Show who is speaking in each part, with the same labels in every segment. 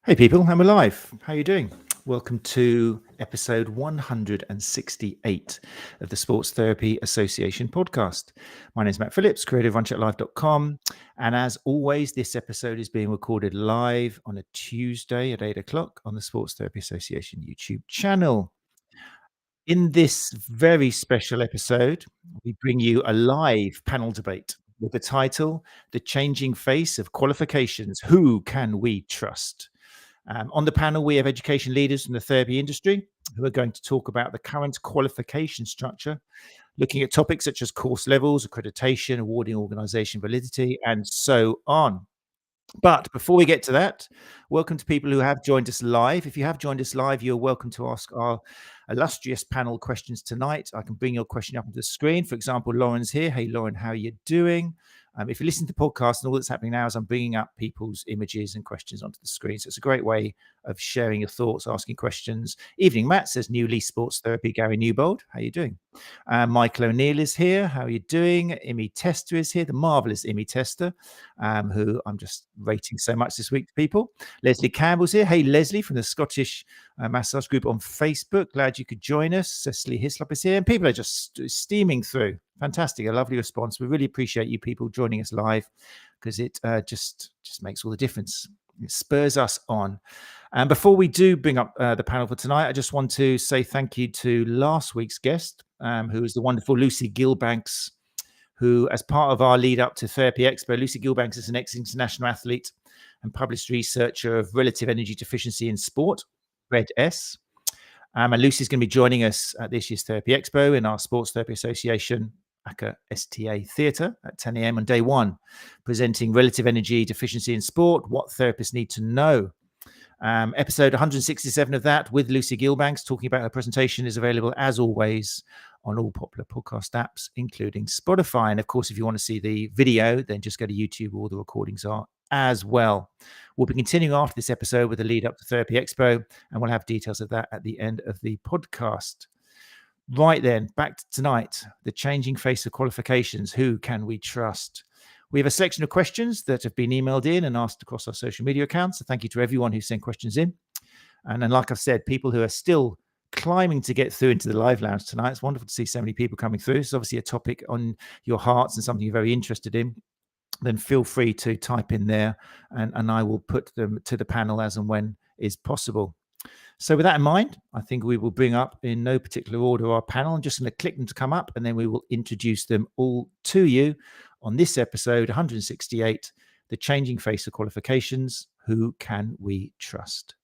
Speaker 1: Hey people, I'm alive. How are you doing? Welcome to episode 168 of the Sports Therapy Association podcast. My name is Matt Phillips, creator of RunChatLive.com. And as always, this episode is being recorded live on a Tuesday at 8 o'clock on the Sports Therapy Association YouTube channel. In this very special episode, we bring you a live panel debate with the title, The Changing Face of Qualifications, Who Can We Trust? On the panel, we have education leaders from the therapy industry who are going to talk about the current qualification structure, looking at topics such as course levels, accreditation, awarding organisation validity, and so on. But before we get to that, welcome to people who have joined us live. If you have joined us live, you're welcome to ask our illustrious panel questions tonight. I can bring your question up on the screen. For example, Lauren's here. Hey, Lauren, how are you doing? If you listen to the podcast, and all that's happening now is I'm bringing up people's images and questions onto the screen. So it's a great way of sharing your thoughts, asking questions. Evening, Matt, says newly sports therapy, Gary Newbold. How are you doing? Michael O'Neill is here. How are you doing? Imi Tester is here, the marvelous Imi Tester, who I'm just rating so much this week to people. Leslie Campbell's here. Hey, Leslie from the Scottish Massage Group on Facebook. Glad you could join us. Cecily Hislop is here. And people are just steaming through. Fantastic. A lovely response. We really appreciate you people joining us live because it just makes all the difference. It spurs us on. And before we do bring up the panel for tonight, I just want to say thank you to last week's guest, who is the wonderful Lucy Gillbanks, who, as part of our lead up to Therapy Expo, Lucy Gillbanks is an ex-international athlete and published researcher of relative energy deficiency in sport, RED-S. And Lucy's going to be joining us at this year's Therapy Expo in our Sports Therapy Association ACA STA Theatre at 10 a.m. on day one, presenting relative energy deficiency in sport, what therapists need to know. Episode 167 of that with Lucy Gillbanks talking about her presentation is available as always on all popular podcast apps, including Spotify. And of course, if you want to see the video, then just go to YouTube. All the recordings are as well. We'll be continuing after this episode with the lead up to Therapy Expo, and we'll have details of that at the end of the podcast. Right then, back to tonight, the changing face of qualifications. Who can we trust? We have a selection of questions that have been emailed in and asked across our social media accounts. So thank you to everyone who sent questions in. And then, like I've said, people who are still climbing to get through into the live lounge tonight. It's wonderful to see so many people coming through. It's obviously a topic on your hearts and something you're very interested in. Then feel free to type in there and I will put them to the panel as and when is possible. So with that in mind, I think we will bring up in no particular order our panel. I'm just going to click them to come up and then we will introduce them all to you on this episode 168, The Changing Face of Qualifications. Who can we trust?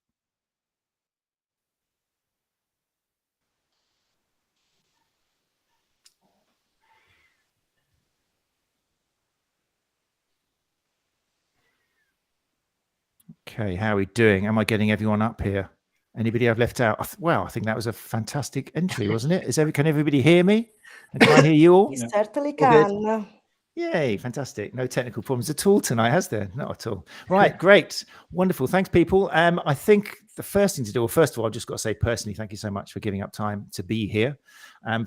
Speaker 1: Okay, how are we doing? Am I getting everyone up here? Anybody I've left out? Wow, I think that was a fantastic entry, wasn't it? Can everybody hear me? And can I hear you all?
Speaker 2: We certainly can.
Speaker 1: Yay, fantastic. No technical problems at all tonight, has there? Not at all. Right, great. Wonderful. Thanks, people. I think the first thing to do, well, first of all, I've just got to say personally, thank you so much for giving up time to be here.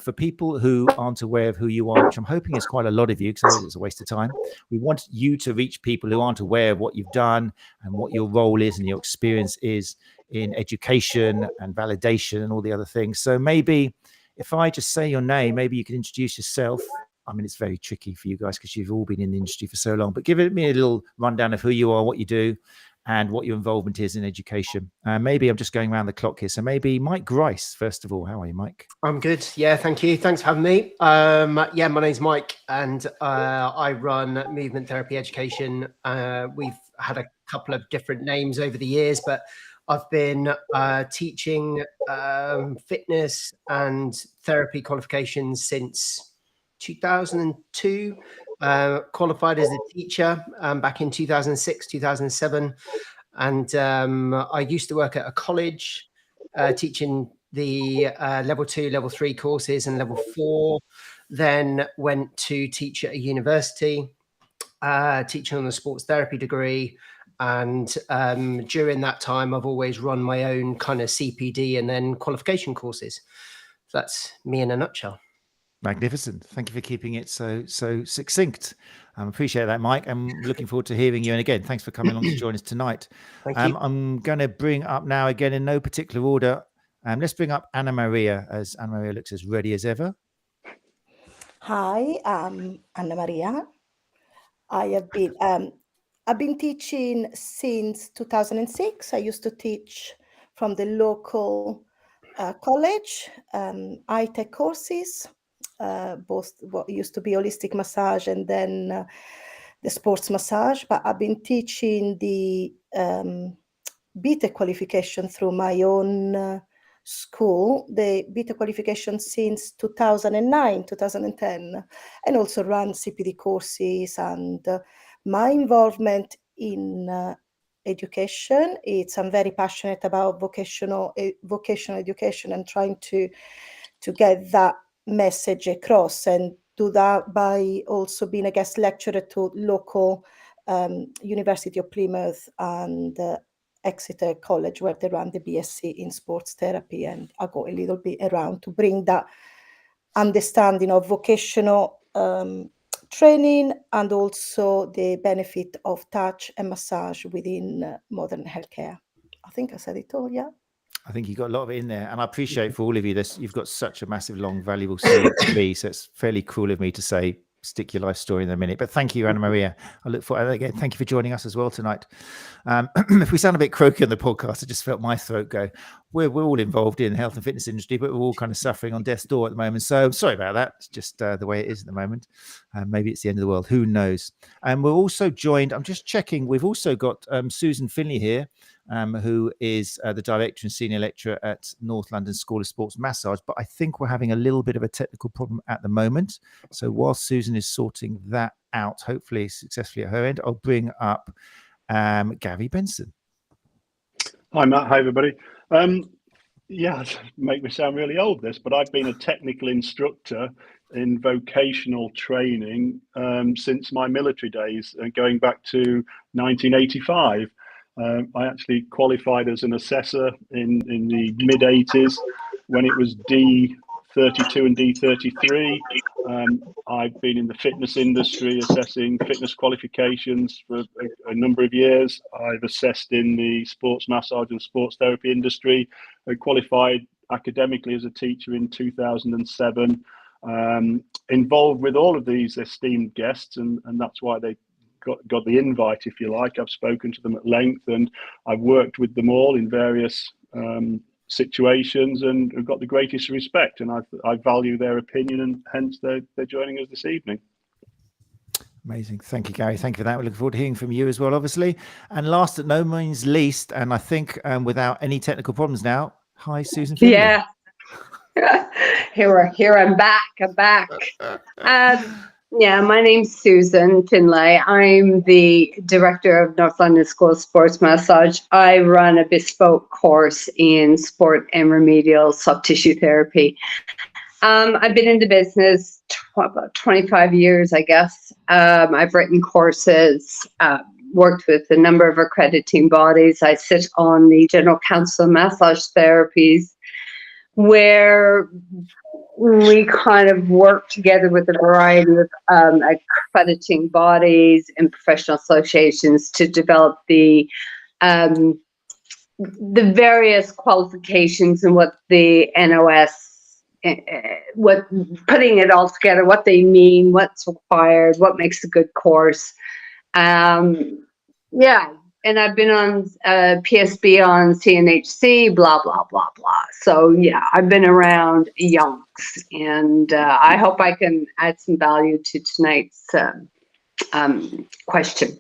Speaker 1: For people who aren't aware of who you are, which I'm hoping is quite a lot of you, because it's a waste of time, we want you to reach people who aren't aware of what you've done and what your role is and your experience is in education and validation and all the other things. So maybe if I just say your name, maybe you can introduce yourself. I mean, it's very tricky for you guys because you've all been in the industry for so long, but give me a little rundown of who you are, what you do, and what your involvement is in education. Maybe I'm just going around the clock here. So maybe Mike Grice, first of all. How are you, Mike?
Speaker 3: I'm good. Yeah, thank you. Thanks for having me. Yeah, my name's Mike, and I run Movement Therapy Education. We've had a couple of different names over the years, but I've been teaching fitness and therapy qualifications since 2002. Qualified as a teacher back in 2006, 2007. And I used to work at a college teaching the level 2, level 3 courses and level 4. Then went to teach at a university, teaching on a sports therapy degree. And during that time, I've always run my own kind of CPD and then qualification courses. So that's me in a nutshell.
Speaker 1: Magnificent. Thank you for keeping it so succinct. Appreciate that, Mike. I'm looking forward to hearing you. And again, thanks for coming along to join us tonight.
Speaker 3: Thank you.
Speaker 1: I'm going to bring up now, again, in no particular order. Let's bring up Anna Maria, as Anna Maria looks as ready as ever.
Speaker 2: Hi, I'm Anna Maria. I've been teaching since 2006. I used to teach from the local college, 𝐼Tech courses, both what used to be holistic massage and then the sports massage. But I've been teaching the BTEC qualification through my own school, the BTEC qualification since 2009, 2010, and also run CPD courses. And my involvement in education, I'm very passionate about vocational education and trying to get that message across, and do that by also being a guest lecturer to local University of Plymouth and Exeter College, where they run the BSc in sports therapy. And I go a little bit around to bring that understanding of vocational training and also the benefit of touch and massage within modern healthcare. I think I said it all, yeah.
Speaker 1: I think you got a lot of it in there, and I appreciate for all of you this. You've got such a massive, long, valuable CV, so it's fairly cool of me to say stick your life story in a minute. But thank you, Anna Maria. I look forward again. Thank you for joining us as well tonight. If we sound a bit croaky on the podcast, I just felt my throat go. We're all involved in the health and fitness industry, but we're all kind of suffering on death's door at the moment. So sorry about that. It's just the way it is at the moment. Maybe it's the end of the world. Who knows? And we're also joined. I'm just checking. We've also got Susan Finley here, who is the director and senior lecturer at North London School of Sports Massage. But I think we're having a little bit of a technical problem at the moment. So while Susan is sorting that out, hopefully successfully at her end, I'll bring up Gary Benson.
Speaker 4: Hi, Matt. Hi, everybody. Yeah, make me sound really old, this, but I've been a technical instructor in vocational training since my military days, going back to 1985. I actually qualified as an assessor in the mid-80s when it was D32 and D33. I've been in the fitness industry assessing fitness qualifications for a number of years. I've assessed in the sports massage and sports therapy industry. I qualified academically as a teacher in 2007. Involved with all of these esteemed guests, and that's why they got the invite, if you like. I've spoken to them at length, and I've worked with them all in various situations, and have got the greatest respect, and I value their opinion, and hence they're joining us this evening.
Speaker 1: Amazing. Thank you, Gary. Thank you for that. We're looking forward to hearing from you as well, obviously. And last but no means least, and I think without any technical problems now, hi, Susan Finley.
Speaker 5: Yeah. Here I'm back. Yeah, my name's Susan Finlay. I'm the director of North London School of Sports Massage. I run a bespoke course in sport and remedial soft tissue therapy. I've been in the business about 25 years, I guess. I've written courses, worked with a number of accrediting bodies. I sit on the General Council of Massage Therapies, where we kind of work together with a variety of accrediting bodies and professional associations to develop the various qualifications and what the NOS, what putting it all together, what they mean, what's required, what makes a good course. Yeah. And I've been on PSB on CNHC, blah, blah, blah, blah. So, yeah, I've been around yonks. And I hope I can add some value to tonight's question.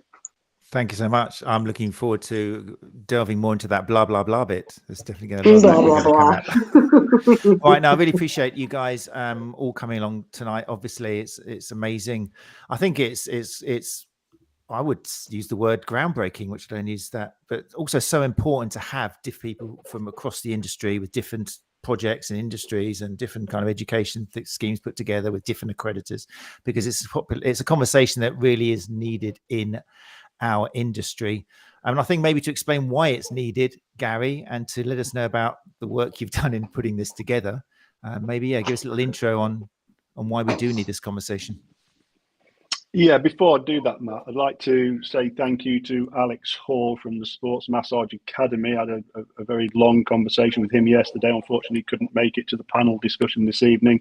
Speaker 1: Thank you so much. I'm looking forward to delving more into that blah, blah, blah bit. There's definitely going to
Speaker 5: blah, blah, blah.
Speaker 1: All right, now I really appreciate you guys all coming along tonight. Obviously, it's amazing. I think it's I would use the word groundbreaking, which I don't use that, but also so important to have different people from across the industry with different projects and industries and different kind of education schemes put together with different accreditors, because it's a conversation that really is needed in our industry. And I think maybe to explain why it's needed, Gary, and to let us know about the work you've done in putting this together, maybe give us a little intro on and why we do need this conversation.
Speaker 4: Yeah, before I do that, Matt, I'd like to say thank you to Alex Hall from the Sports Massage Academy. I had a very long conversation with him yesterday. Unfortunately, couldn't make it to the panel discussion this evening.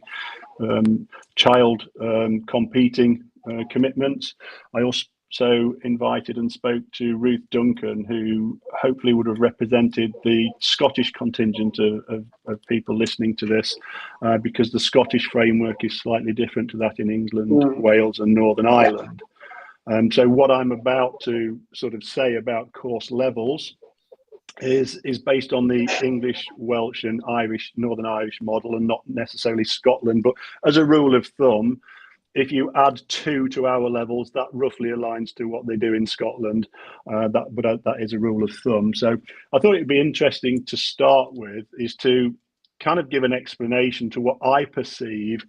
Speaker 4: Child competing commitments. I also invited and spoke to Ruth Duncan, who hopefully would have represented the Scottish contingent of people listening to this, because the Scottish framework is slightly different to that in England, Wales and Northern Ireland. So what I'm about to sort of say about course levels is based on the English, Welsh and Irish, Northern Irish model, and not necessarily Scotland. But as a rule of thumb, if you add 2 to our levels, that roughly aligns to what they do in Scotland. But that is a rule of thumb. So I thought it'd be interesting to start with is to kind of give an explanation to what I perceive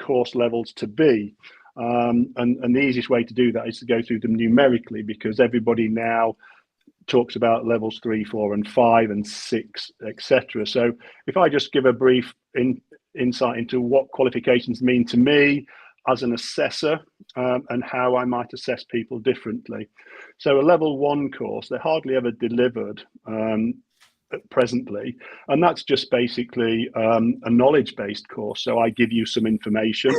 Speaker 4: course levels to be. And the easiest way to do that is to go through them numerically, because everybody now talks about levels 3, 4 and 5 and 6, etc. So if I just give a brief insight into what qualifications mean to me as an assessor, and how I might assess people differently. So a level 1 course, they're hardly ever delivered presently, and that's just basically a knowledge-based course. So I give you some information,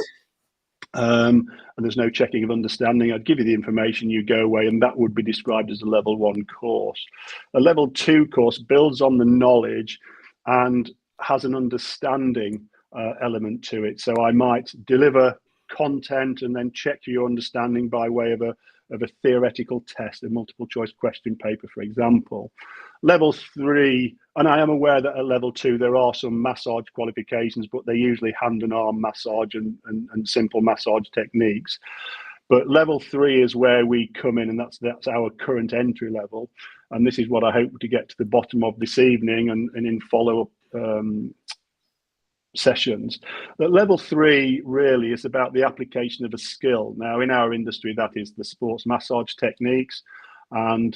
Speaker 4: and there's no checking of understanding. I'd give you the information, you go away, and that would be described as a level 1 course. A level 2 course builds on the knowledge and has an understanding element to it. So I might deliver content and then check your understanding by way of a theoretical test, a multiple choice question paper, for example. Level 3, and I am aware that at level 2 there are some massage qualifications, but they're usually hand and arm massage and simple massage techniques. But level 3 is where we come in, and that's our current entry level. And this is what I hope to get to the bottom of this evening and in follow-up sessions. That level 3 really is about the application of a skill. Now, in our industry, that is the sports massage techniques. And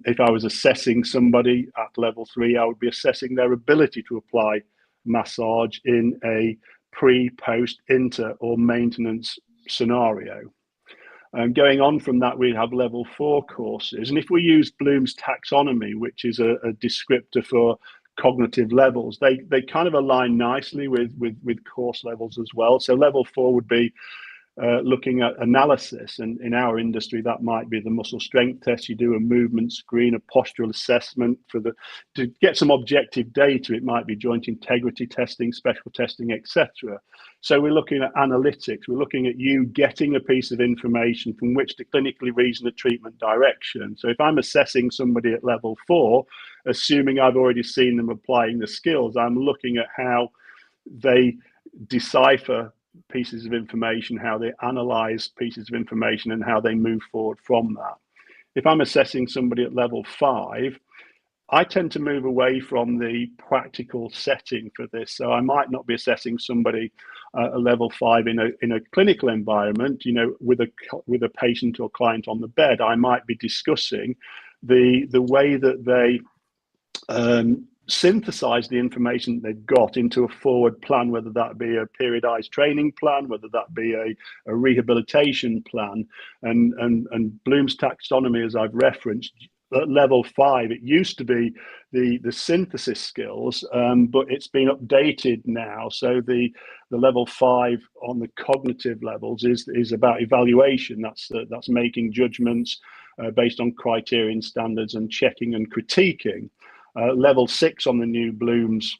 Speaker 4: if I was assessing somebody at level 3, I would be assessing their ability to apply massage in a pre, post, inter, or maintenance scenario. And going on from that, we have level 4 courses. And if we use Bloom's taxonomy, which is a descriptor for cognitive levels, they kind of align nicely with course levels as well. So level 4 would be looking at analysis, and in our industry that might be the muscle strength test. You do a movement screen, a postural assessment to get some objective data. It might be joint integrity testing, special testing, etc. So we're looking at analytics. We're looking at you getting a piece of information from which to clinically reason a treatment direction. So if I'm assessing somebody at level 4, assuming I've already seen them applying the skills, I'm looking at how they decipher pieces of information, how they analyze pieces of information, and how they move forward from that. If I'm assessing somebody at level 5, I tend to move away from the practical setting for this. So I might not be assessing somebody at level 5 in a clinical environment, with a patient or client on the bed. I might be discussing the way that they synthesize the information they've got into a forward plan, whether that be a periodized training plan, whether that be a rehabilitation plan. And Bloom's taxonomy, as I've referenced, at level 5, it used to be the synthesis skills, but it's been updated now. So the level 5 on the cognitive levels is about evaluation. That's making judgments based on criterion standards and checking and critiquing. Level 6 on the new Bloom's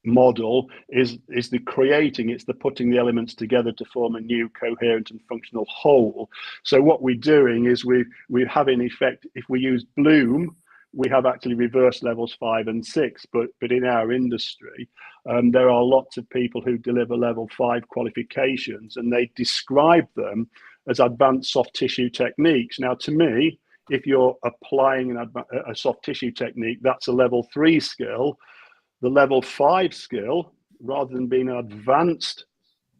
Speaker 4: model is the creating. It's the putting the elements together to form a new coherent and functional whole. So what we're doing is we have, in effect, if we use Bloom, we have actually reversed levels 5 and 6. But in our industry, there are lots of people who deliver level 5 qualifications, and they describe them as advanced soft tissue techniques. Now, to me, if you're applying a soft tissue technique, that's a level 3 skill. The level 5 skill, rather than being an advanced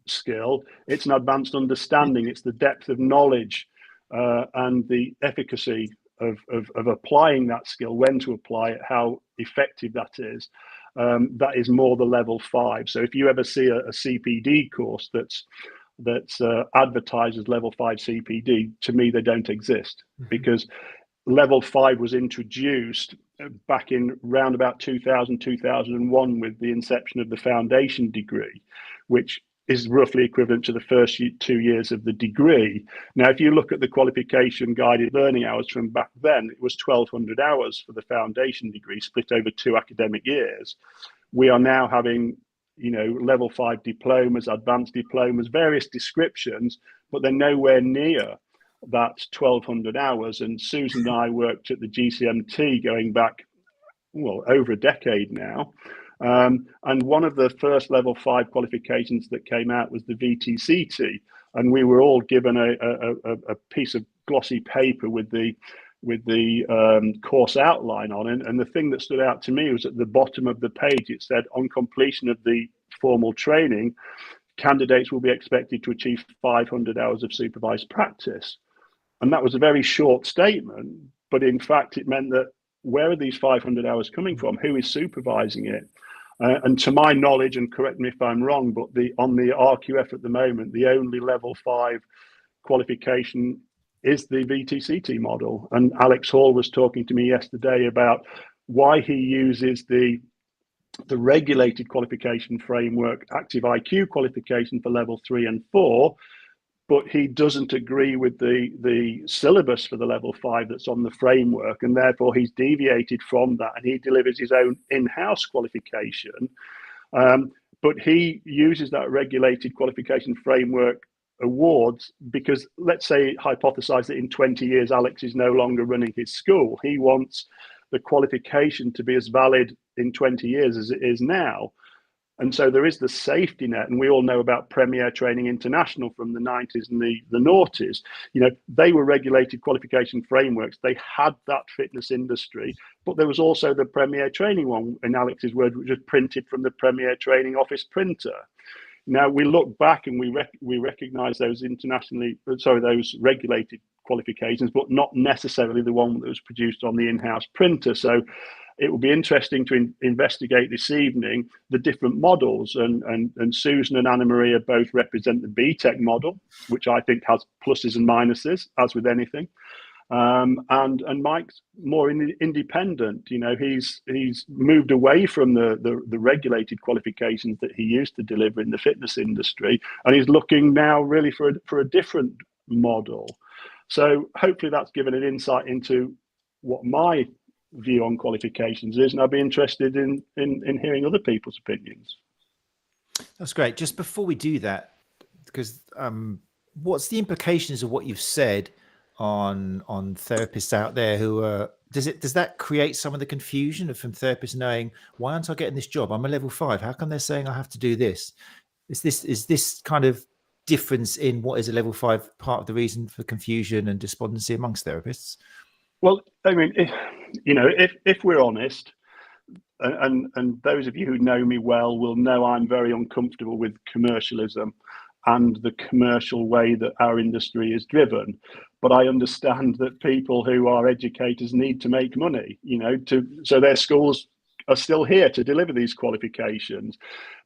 Speaker 4: skill, it's an advanced understanding. It's the depth of knowledge and the efficacy of applying that skill, when to apply it, how effective that is. that is more the level 5. So if you ever see a CPD course that's advertised as level 5 CPD, to me they don't exist, because level 5 was introduced back in round about 2001 with the inception of the foundation degree, which is roughly equivalent to the first 2 years of the degree. Now, if you look at the qualification guided learning hours from back then, it was 1,200 hours for the foundation degree, split over 2 academic years. We are now having, level 5 diplomas, advanced diplomas, various descriptions, but they're nowhere near that 1,200 hours. And Susan and I worked at the GCMT going back, over a decade now. And one of the first level 5 qualifications that came out was the VTCT, and we were all given a piece of glossy paper with the course outline on it. And the thing that stood out to me was at the bottom of the page, it said, on completion of the formal training, candidates will be expected to achieve 500 hours of supervised practice. And that was a very short statement, but in fact, it meant that where are these 500 hours coming from? Who is supervising it? And to my knowledge, and correct me if I'm wrong, but on the RQF at the moment, the only level 5 qualification is the VTCT model. And Alex Hall was talking to me yesterday about why he uses the regulated qualification framework, active IQ qualification for level 3 and 4, but he doesn't agree with the syllabus for the level 5 that's on the framework, and therefore he's deviated from that, and he delivers his own in-house qualification. But he uses that regulated qualification framework awards because, let's say, hypothesize that in 20 years Alex is no longer running his school. He wants the qualification to be as valid in 20 years as it is now. And so there is the safety net, and we all know about Premier Training International from the 90s and the noughties. They were regulated qualification frameworks. They had that fitness industry, but there was also the Premier Training one, in Alex's word, which was printed from the Premier Training office printer. Now we look back and we recognize those those regulated qualifications, but not necessarily the one that was produced on the in-house printer. So it will be interesting to investigate this evening the different models, and Susan and Anna Maria both represent the BTEC model, which I think has pluses and minuses, as with anything. And Mike's more independent. He's moved away from the regulated qualifications that he used to deliver in the fitness industry, and he's looking now really for a different model. So hopefully that's given an insight into what my view on qualifications is, and I'd be interested in hearing other people's opinions.
Speaker 1: That's great. Just before we do that, because what's the implications of what you've said on therapists out there who are, does that create some of the confusion from therapists knowing, why aren't I getting this job? I'm a level 5. How come they're saying I have to do this? Is this kind of difference in what is a level 5 part of the reason for confusion and despondency amongst therapists?
Speaker 4: Well, I mean, if we're honest, and those of you who know me well will know I'm very uncomfortable with commercialism and the commercial way that our industry is driven. But I understand that people who are educators need to make money, so their schools are still here to deliver these qualifications.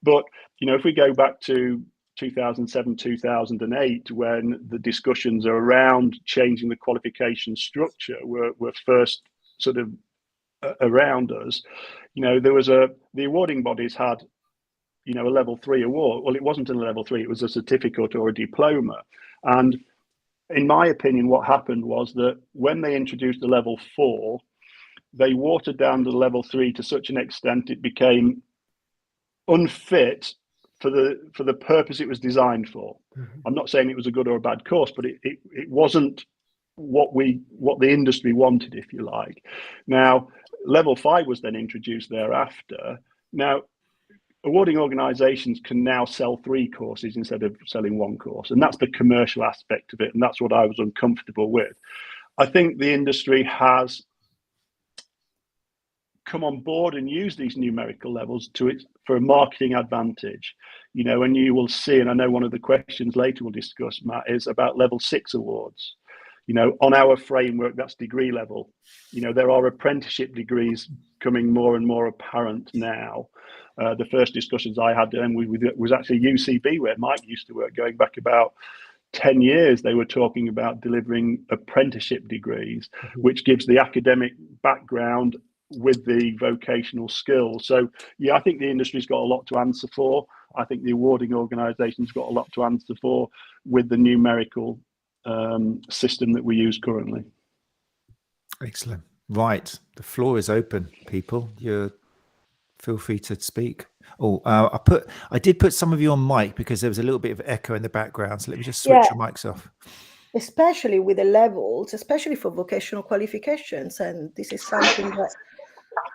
Speaker 4: But, if we go back to 2007, 2008, when the discussions around changing the qualification structure were first sort of around us, there was the awarding bodies had, a level 3 award. Well, it wasn't a level 3, it was a certificate or a diploma. And in my opinion, what happened was that when they introduced the level 4, they watered down the level 3 to such an extent it became unfit for the purpose it was designed for. Mm-hmm. I'm not saying it was a good or a bad course, but it wasn't what the industry wanted, if you like. Now, level 5 was then introduced thereafter. Now, awarding organizations can now sell 3 courses instead of selling 1 course. And that's the commercial aspect of it. And that's what I was uncomfortable with. I think the industry has come on board and used these numerical levels for a marketing advantage. And you will see, and I know one of the questions later we'll discuss, Matt, is about level 6 awards. on our framework, that's degree level. There are apprenticeship degrees coming more and more apparent now. The first discussions I had was actually UCB, where Mike used to work, going back about 10 years. They were talking about delivering apprenticeship degrees, which gives the academic background with the vocational skills. So yeah, I think the industry's got a lot to answer for. I think the awarding organisation's got a lot to answer for with the numerical system that we use currently.
Speaker 1: Excellent. Right, the floor is open, people. You feel free to speak. Oh, I did put some of you on mic because there was a little bit of echo in the background. So let me just switch your mics off.
Speaker 2: Especially with the levels, especially for vocational qualifications, and this is something that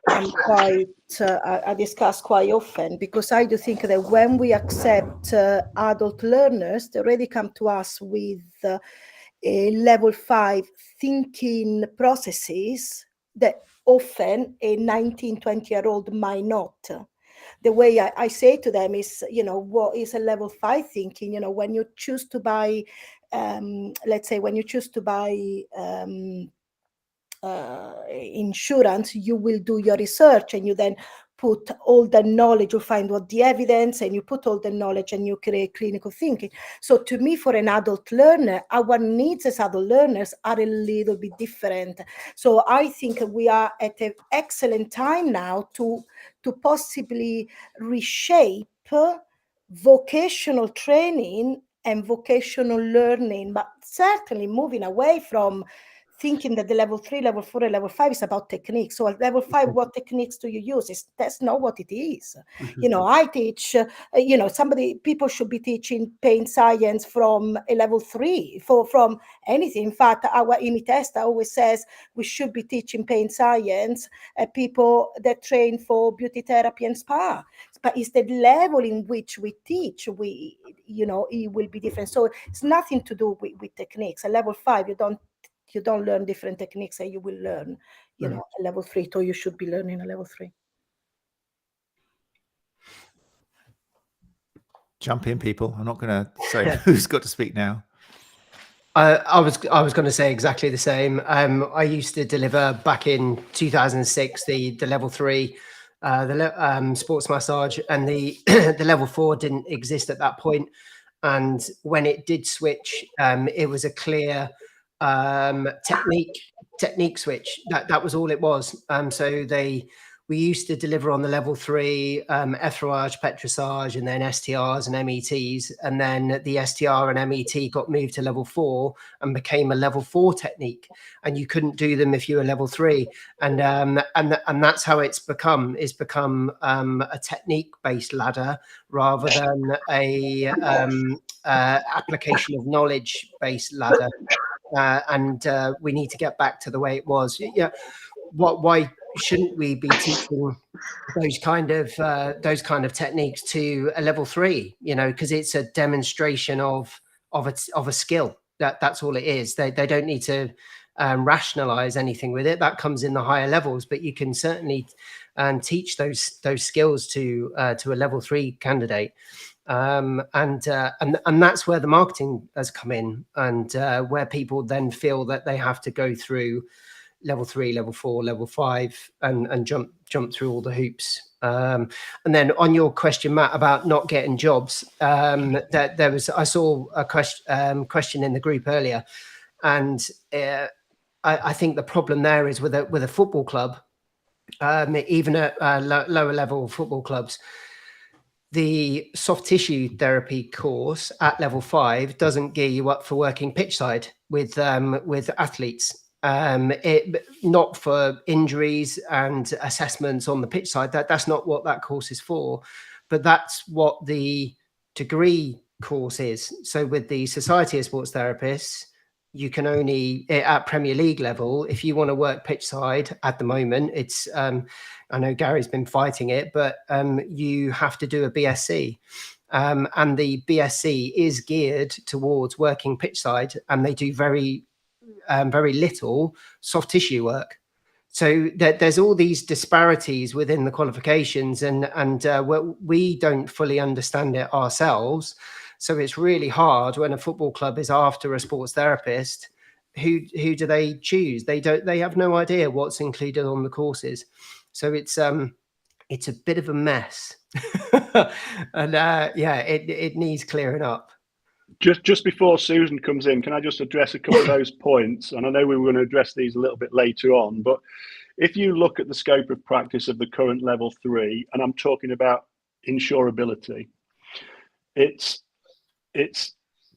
Speaker 2: I discuss quite often, because I do think that when we accept adult learners, they already come to us with a level 5 thinking processes that often a 19, 20-year-old might not. The way I say to them is, what is a level 5 thinking? When you choose to buy, let's say, when you choose to buy insurance, you will do your research and you then put all the knowledge, you find what the evidence, and you put all the knowledge and you create clinical thinking. So to me, for an adult learner, our needs as adult learners are a little bit different. So I think we are at an excellent time now to possibly reshape vocational training and vocational learning, but certainly moving away from thinking that the level 3, level 4, and level 5 is about techniques. So at level 5, what techniques do you use? That's not what it is. I teach, people should be teaching pain science from a level 3, from anything. In fact, our IMI tester always says we should be teaching pain science people that train for beauty therapy and spa. But it's the level in which we teach, it will be different. So it's nothing to do with techniques. At level 5, you don't learn different techniques that you will learn, a level 3, so you should be learning a level 3.
Speaker 1: Jump in, people. I'm not going to say who's got to speak now.
Speaker 3: I was going to say exactly the same. I used to deliver back in 2006 the level 3, sports massage, and the the level 4 didn't exist at that point. And when it did switch, it was a clear technique switch. That was all it was. So we used to deliver on the level 3 effleurage, pétrissage, and then STRs and METs, and then the STR and MET got moved to level 4 and became a level 4 technique, and you couldn't do them if you were level 3, and that's how it's become a technique based ladder rather than a application of knowledge based ladder. And we need to get back to the way it was. Yeah, why shouldn't we be teaching those kind of techniques to a level 3? Because it's a demonstration of a skill. That's all it is. They don't need to rationalize anything with it. That comes in the higher levels, but you can certainly teach those skills to a level 3 candidate. And that's where the marketing has come in, and where people then feel that they have to go through level 3, level 4, level 5, and jump through all the hoops. And then on your question, Matt, about not getting jobs, I saw a question in the group earlier, and I think the problem there is with a football club, even at lower level football clubs. The soft tissue therapy course at level 5 doesn't gear you up for working pitchside with athletes. Not for injuries and assessments on the pitch side. That's not what that course is for, but that's what the degree course is. So with the Society of Sports Therapists, you can only, at Premier League level, if you want to work pitch side at the moment, it's I know Gary's been fighting it, but you have to do a BSc. And the BSc is geared towards working pitch side, and they do very little soft tissue work. So there's all these disparities within the qualifications, and we don't fully understand it ourselves. So it's really hard when a football club is after a sports therapist who do they choose? They have no idea what's included on the courses. So it's a bit of a mess. And it needs clearing up.
Speaker 4: Just before Susan comes in, can I just address a couple of those points? And I know we were going to address these a little bit later on, but if you look at the scope of practice of the current level 3, and I'm talking about insurability, it's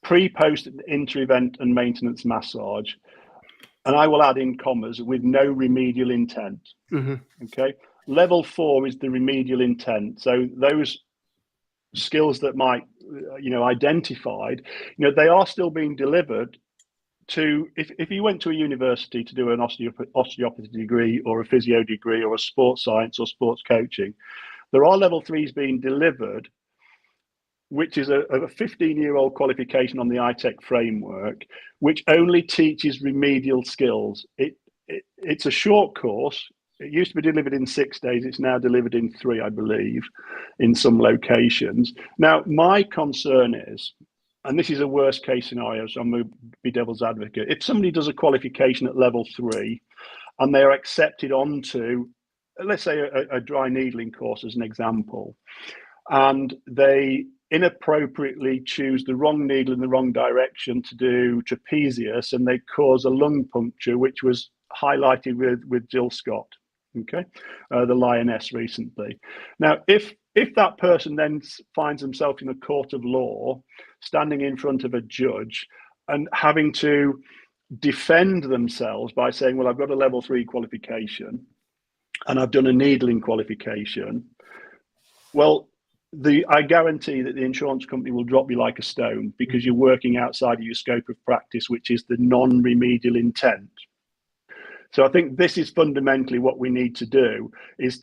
Speaker 4: pre-post inter-event and maintenance massage, and I will add in commas, with no remedial intent. Okay, level 4 is the remedial intent. So those skills that might identified, they are still being delivered to, if you went to a university to do an osteopathy degree or a physio degree or a sports science or sports coaching, there are level 3s being delivered, which is a 15-year-old qualification on the 𝐼Tech framework, which only teaches remedial skills. It's a short course. It used to be delivered in 6 days. It's now delivered in 3, I believe, in some locations. Now, my concern is, and this is a worst case scenario, so I'm going to be devil's advocate. If somebody does a qualification at level 3 and they are accepted onto, let's say, a dry needling course as an example, and they inappropriately choose the wrong needle in the wrong direction to do trapezius, and they cause a lung puncture, which was highlighted with Jill Scott, okay, the Lioness recently. Now, if that person then finds himself in a court of law, standing in front of a judge and having to defend themselves by saying, well, I've got a level 3 qualification and I've done a needling qualification, well, I guarantee that the insurance company will drop you like a stone, because you're working outside of your scope of practice, which is the non-remedial intent. So I think this is fundamentally what we need to do,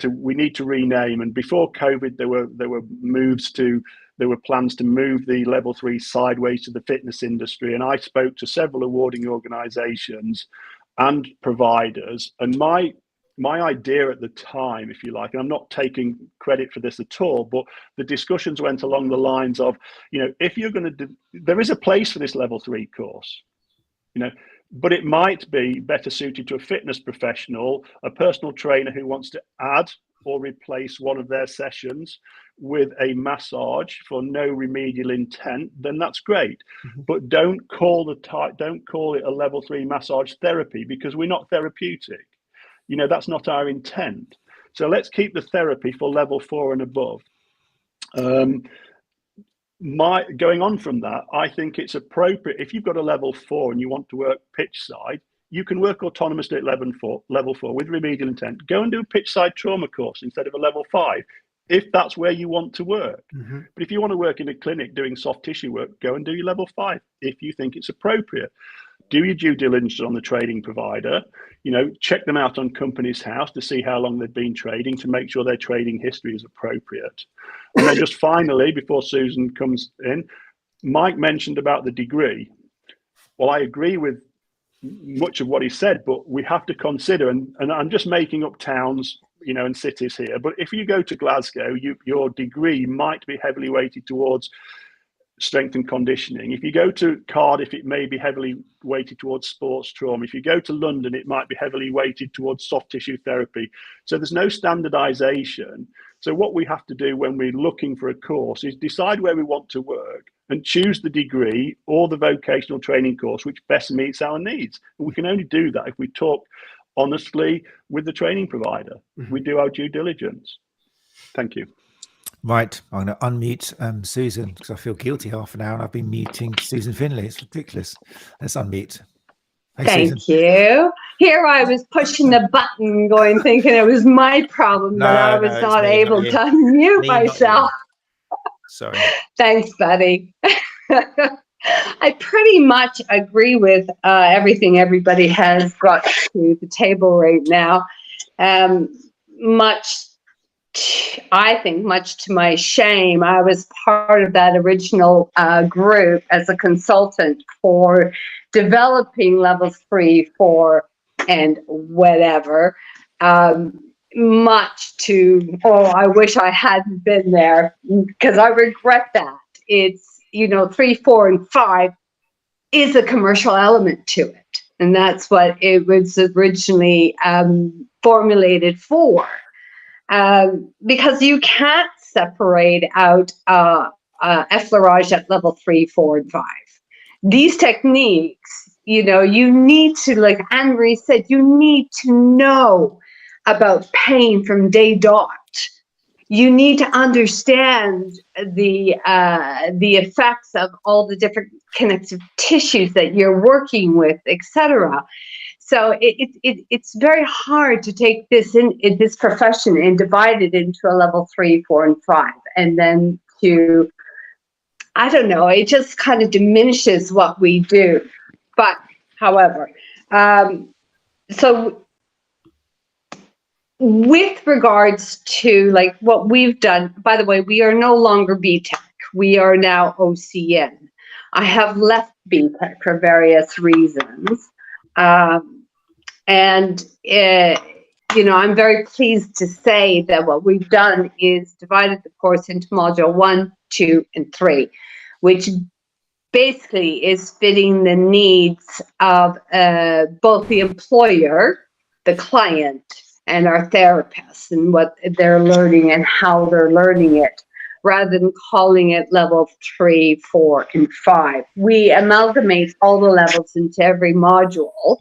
Speaker 4: we need to rename. And before COVID, there were plans to move the level 3 sideways to the fitness industry. And I spoke to several awarding organizations and providers, and my idea at the time, if you like, and I'm not taking credit for this at all, but the discussions went along the lines of, if you're going to there is a place for this level 3 course, but it might be better suited to a fitness professional, a personal trainer who wants to add or replace one of their sessions with a massage for no remedial intent, then that's great. But don't call it a level 3 massage therapy, because we're not therapeutic. That's not our intent. So let's keep the therapy for level 4 and above. Going on from that, I think it's appropriate, if you've got a level 4 and you want to work pitch side, you can work autonomously at level 4 with remedial intent. Go and do a pitch side trauma course instead of a level 5, if that's where you want to work. But if you want to work in a clinic doing soft tissue work, go and do your level 5 if you think it's appropriate. Do your due diligence on the trading provider, check them out on Companies House to see how long they've been trading, to make sure their trading history is appropriate. And then just finally, before Susan comes in, Mike mentioned about the degree. Well, I agree with much of what he said, but we have to consider, and I'm just making up towns, and cities here, but if you go to Glasgow, your degree might be heavily weighted towards strength and conditioning. If you go to Cardiff, it may be heavily weighted towards sports trauma. If you go to London, it might be heavily weighted towards soft tissue therapy. So there's no standardization. So what we have to do when we're looking for a course is decide where we want to work and choose the degree or the vocational training course which best meets our needs. And we can only do that if we talk honestly with the training provider. We do our due diligence. Thank you.
Speaker 1: Right, I'm going to unmute Susan, because I feel guilty half an hour and I've been muting Susan Finlay. It's ridiculous. Let's unmute. Hey,
Speaker 5: Thank
Speaker 1: Susan.
Speaker 5: you. Here I was pushing the button, thinking it was my problem, but I was not able to unmute myself.
Speaker 1: Sorry.
Speaker 5: Thanks, buddy. I pretty much agree with everything everybody has brought to the table right now. I think much to my shame, I was part of that original group as a consultant for developing levels 3, 4, and whatever. Much to, I wish I hadn't been there, because I regret that. It's, 3, 4, and 5 is a commercial element to it. And that's what it was originally formulated for. Because you can't separate out effleurage at level 3, 4, and 5. These techniques, you know, you need to, like Anne-Marie said, you need to know about pain from day dot. You need to understand the effects of all the different connective tissues that you're working with, etc. So it's very hard to take this in this profession and divide it into a level 3, 4, and 5, and then to, I don't know, it just kind of diminishes what we do. But however, so with regards to like what we've done, by the way, we are no longer BTEC. We are now OCN. I have left BTEC for various reasons. You know, I'm very pleased to say that what we've done is divided the course into module 1, 2, and 3, which basically is fitting the needs of both the employer, the client, and our therapists, and what they're learning and how they're learning it, rather than calling it level 3, 4, and 5. We amalgamate all the levels into every module,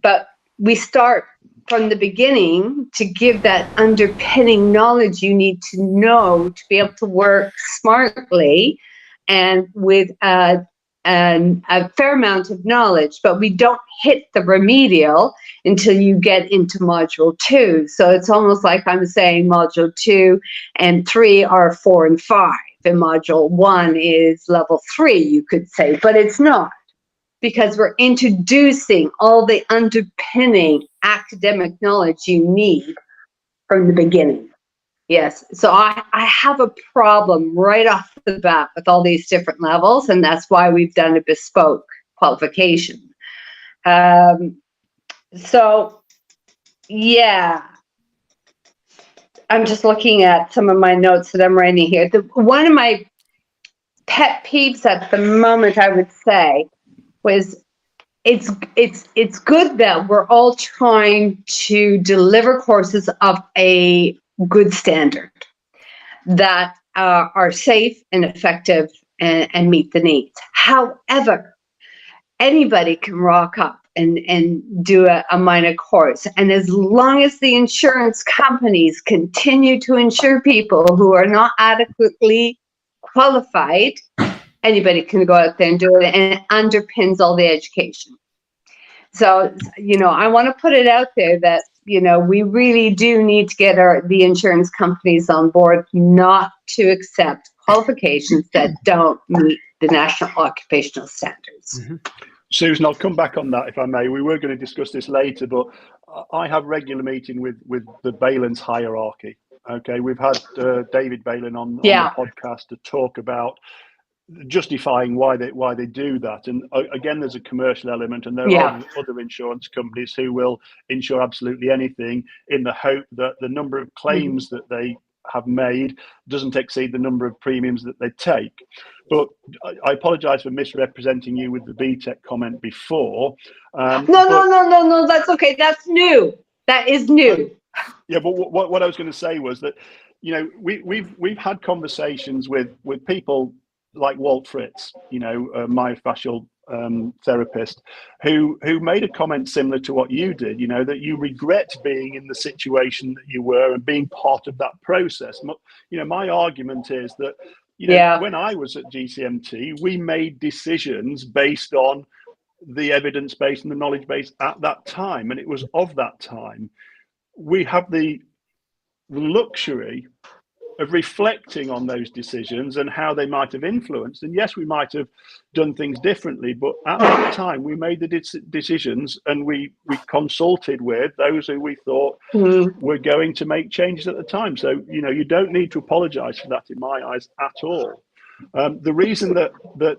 Speaker 5: but we start from the beginning to give that underpinning knowledge you need to know to be able to work smartly and with a fair amount of knowledge, but we don't hit the remedial until you get into module 2. So it's almost like I'm saying module 2 and 3 are 4 and 5, and module 1 is level 3, you could say, but it's not, because we're introducing all the underpinning academic knowledge you need from the beginning. Yes, so I have a problem right off the bat with all these different levels, and that's why we've done a bespoke qualification. So, yeah, I'm just looking at some of my notes that I'm writing here. One of my pet peeves at the moment, I would say, was it's good that we're all trying to deliver courses of a good standard that are safe and effective and meet the needs. However, anybody can rock up and do a minor course, and as long as the insurance companies continue to insure people who are not adequately qualified, anybody can go out there and do it, and it underpins all the education. So, you know, I want to put it out there that, you know, we really do need to get the insurance companies on board not to accept qualifications that don't meet the National Occupational Standards.
Speaker 4: Mm-hmm. Susan, I'll come back on that if I may. We were going to discuss this later, but I have regular meeting with the Balin's hierarchy. Okay, we've had David Balin on the podcast to talk about justifying why they do that, and again, there's a commercial element, and there are other insurance companies who will insure absolutely anything in the hope that the number of claims that they have made doesn't exceed the number of premiums that they take. But I apologize for misrepresenting you with the BTEC comment before.
Speaker 5: No, that's okay. That's new. That is new.
Speaker 4: Yeah, but what I was going to say was that, you know, we've had conversations with people like Walt Fritz, you know, myofascial therapist, who made a comment similar to what you did, you know, that you regret being in the situation that you were and being part of that process. You know, my argument is that, you know, when I was at GCMT, we made decisions based on the evidence base and the knowledge base at that time, and it was of that time. We have the luxury of reflecting on those decisions and how they might have influenced. And yes, we might have done things differently, but at that time we made the decisions, and we consulted with those who we thought were going to make changes at the time. So, you know, you don't need to apologize for that in my eyes at all. The reason that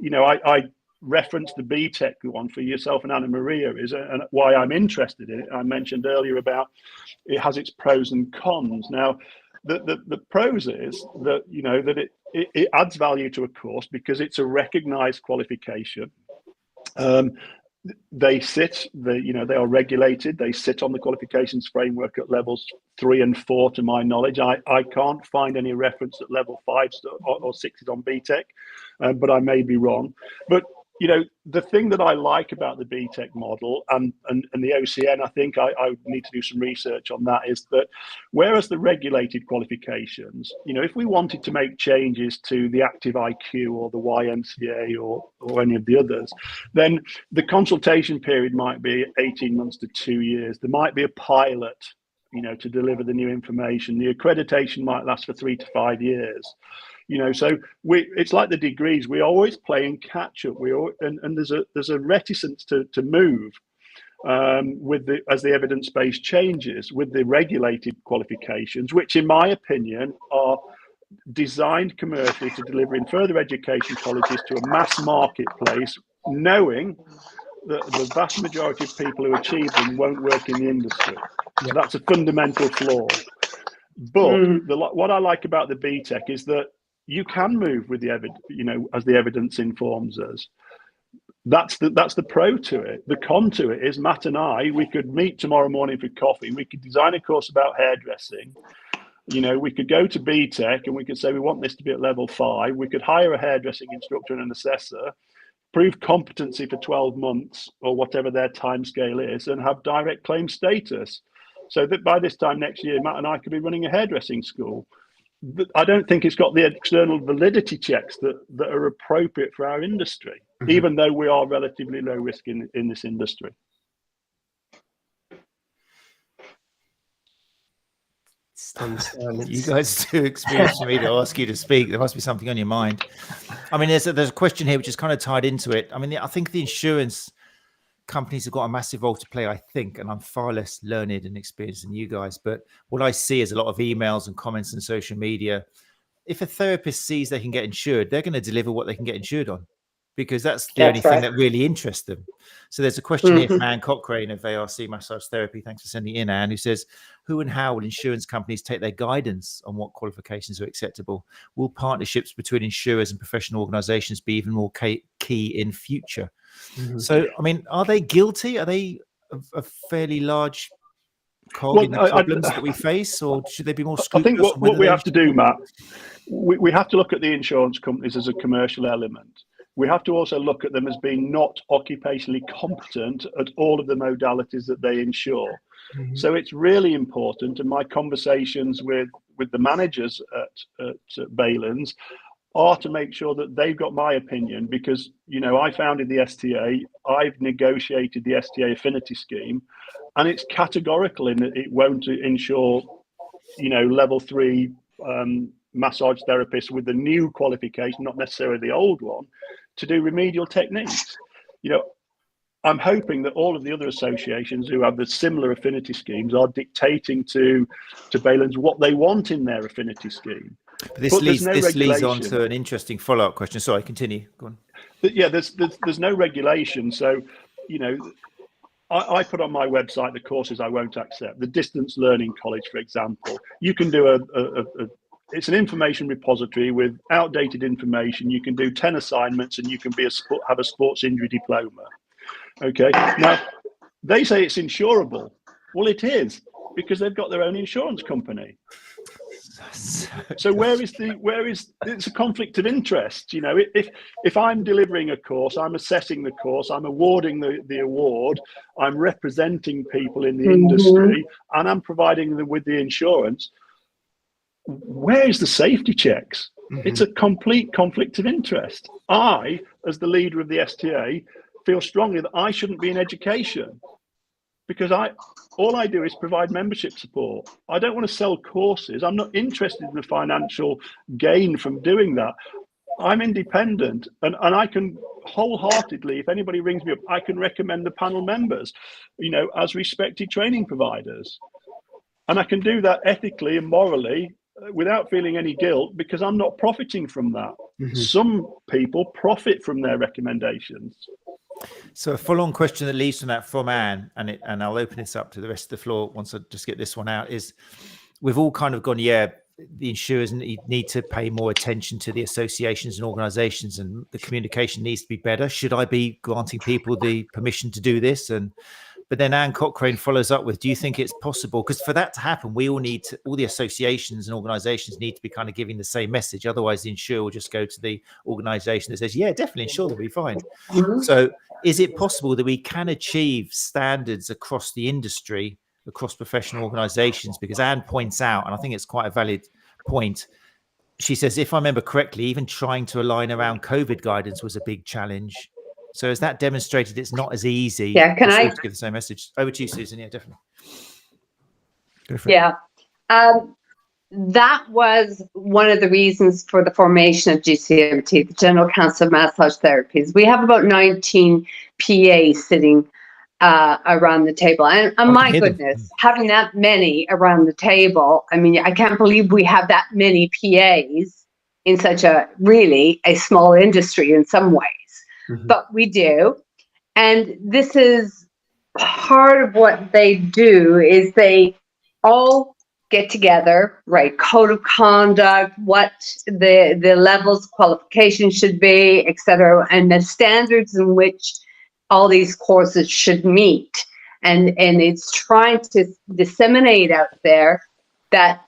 Speaker 4: you know, I referenced the BTEC one for yourself and Anna Maria is, and why I'm interested in it. I mentioned earlier about it has its pros and cons. Now, the pros is that, you know, that it adds value to a course because it's a recognized qualification. they are regulated. They sit on the qualifications framework at levels 3 and 4, to my knowledge. I can't find any reference at level 5 or 6 is on BTEC, but I may be wrong. But the thing that I like about the BTEC model and the OCN, I think I need to do some research on that, is that whereas the regulated qualifications, if we wanted to make changes to the active IQ or the YMCA or any of the others, then the consultation period might be 18 months to 2 years. There might be a pilot, to deliver the new information. The accreditation might last for 3 to 5 years. So it's like the degrees. We're always playing catch up. And there's a reticence to move as the evidence base changes with the regulated qualifications, which in my opinion are designed commercially to deliver in further education colleges to a mass marketplace, knowing that the vast majority of people who achieve them won't work in the industry. So that's a fundamental flaw. But what I like about the BTEC is that you can move with the evidence, as the evidence informs us. That's the pro to it. The con to it is Matt and we could meet tomorrow morning for coffee. We could design a course about hairdressing. We could go to BTEC and we could say we want this to be at level 5. We could hire a hairdressing instructor and an assessor, prove competency for 12 months or whatever their timescale is, and have direct claim status. So that by this time next year, Matt and I could be running a hairdressing school. I don't think it's got the external validity checks that are appropriate for our industry, even though we are relatively low risk in this industry.
Speaker 1: You guys are too experienced for me to ask you to speak. There must be something on your mind. I mean, there's a question here which is kind of tied into it. I mean, I think the insurance companies have got a massive role to play, I think, and I'm far less learned and experienced than you guys. But what I see is a lot of emails and comments on social media. If a therapist sees they can get insured, they're going to deliver what they can get insured on, because that's the only thing that really interests them. So there's a question here from Anne Cochrane of ARC Massage Therapy. Thanks for sending in, Anne, who says, who and how will insurance companies take their guidance on what qualifications are acceptable? Will partnerships between insurers and professional organizations be even more key in future? So, I mean, are they guilty? Are they a fairly large cog in the problems that we face, or should they be more scrupulous?
Speaker 4: I think what we have to do, Matt, we have to look at the insurance companies as a commercial element. We have to also look at them as being not occupationally competent at all of the modalities that they insure. So it's really important, and my conversations with the managers at Ɓayle's are to make sure that they've got my opinion, because I founded the STA, I've negotiated the STA affinity scheme, and it's categorical in that it won't insure level 3 massage therapists with the new qualification, not necessarily the old one, to do remedial techniques. I'm hoping that all of the other associations who have the similar affinity schemes are dictating to Ɓayle's what they want in their affinity scheme.
Speaker 1: But this leads on to an interesting follow-up question. Sorry, continue. Go on.
Speaker 4: Yeah, there's no regulation. So, I put on my website the courses I won't accept. The distance learning college, for example, you can do it's an information repository with outdated information. You can do 10 assignments and you can have a sports injury diploma. Okay. Now, they say it's insurable. Well, it is, because they've got their own insurance company. So it's a conflict of interest. If I'm delivering a course, I'm assessing the course, I'm awarding the award, I'm representing people in the industry, and I'm providing them with the insurance, where is the safety checks? It's a complete conflict of interest. I, as the leader of the STA, feel strongly that I shouldn't be in education, because all I do is provide membership support. I don't want to sell courses. I'm not interested in the financial gain from doing that. I'm independent, and I can wholeheartedly, if anybody rings me up, I can recommend the panel members, as respected training providers. And I can do that ethically and morally without feeling any guilt, because I'm not profiting from that. Some people profit from their recommendations.
Speaker 1: So a follow-on question that leads from that from Anne, and I'll open this up to the rest of the floor once I just get this one out, is we've all kind of gone, the insurers need to pay more attention to the associations and organizations, and the communication needs to be better. Should I be granting people the permission to do this? But then Anne Cochrane follows up with, do you think it's possible? Because for that to happen, we all need to, all the associations and organizations need to be kind of giving the same message. Otherwise, the insurer will just go to the organization that says, yeah, definitely insure, they'll be fine. So is it possible that we can achieve standards across the industry, across professional organizations? Because Anne points out, and I think it's quite a valid point, she says, if I remember correctly, even trying to align around COVID guidance was a big challenge. So has that demonstrated it's not as easy to give the same message? Over to you, Susan. Yeah, definitely. Go for it.
Speaker 5: Yeah. That was one of the reasons for the formation of GCMT, the General Council of Massage Therapies. We have about 19 PAs sitting around the table. And my goodness, having that many around the table, I mean, I can't believe we have that many PAs in such a small industry in some ways. But we do. And this is part of what they do, is they all get together, write code of conduct, what the levels, qualifications should be, etc., and the standards in which all these courses should meet. And it's trying to disseminate out there that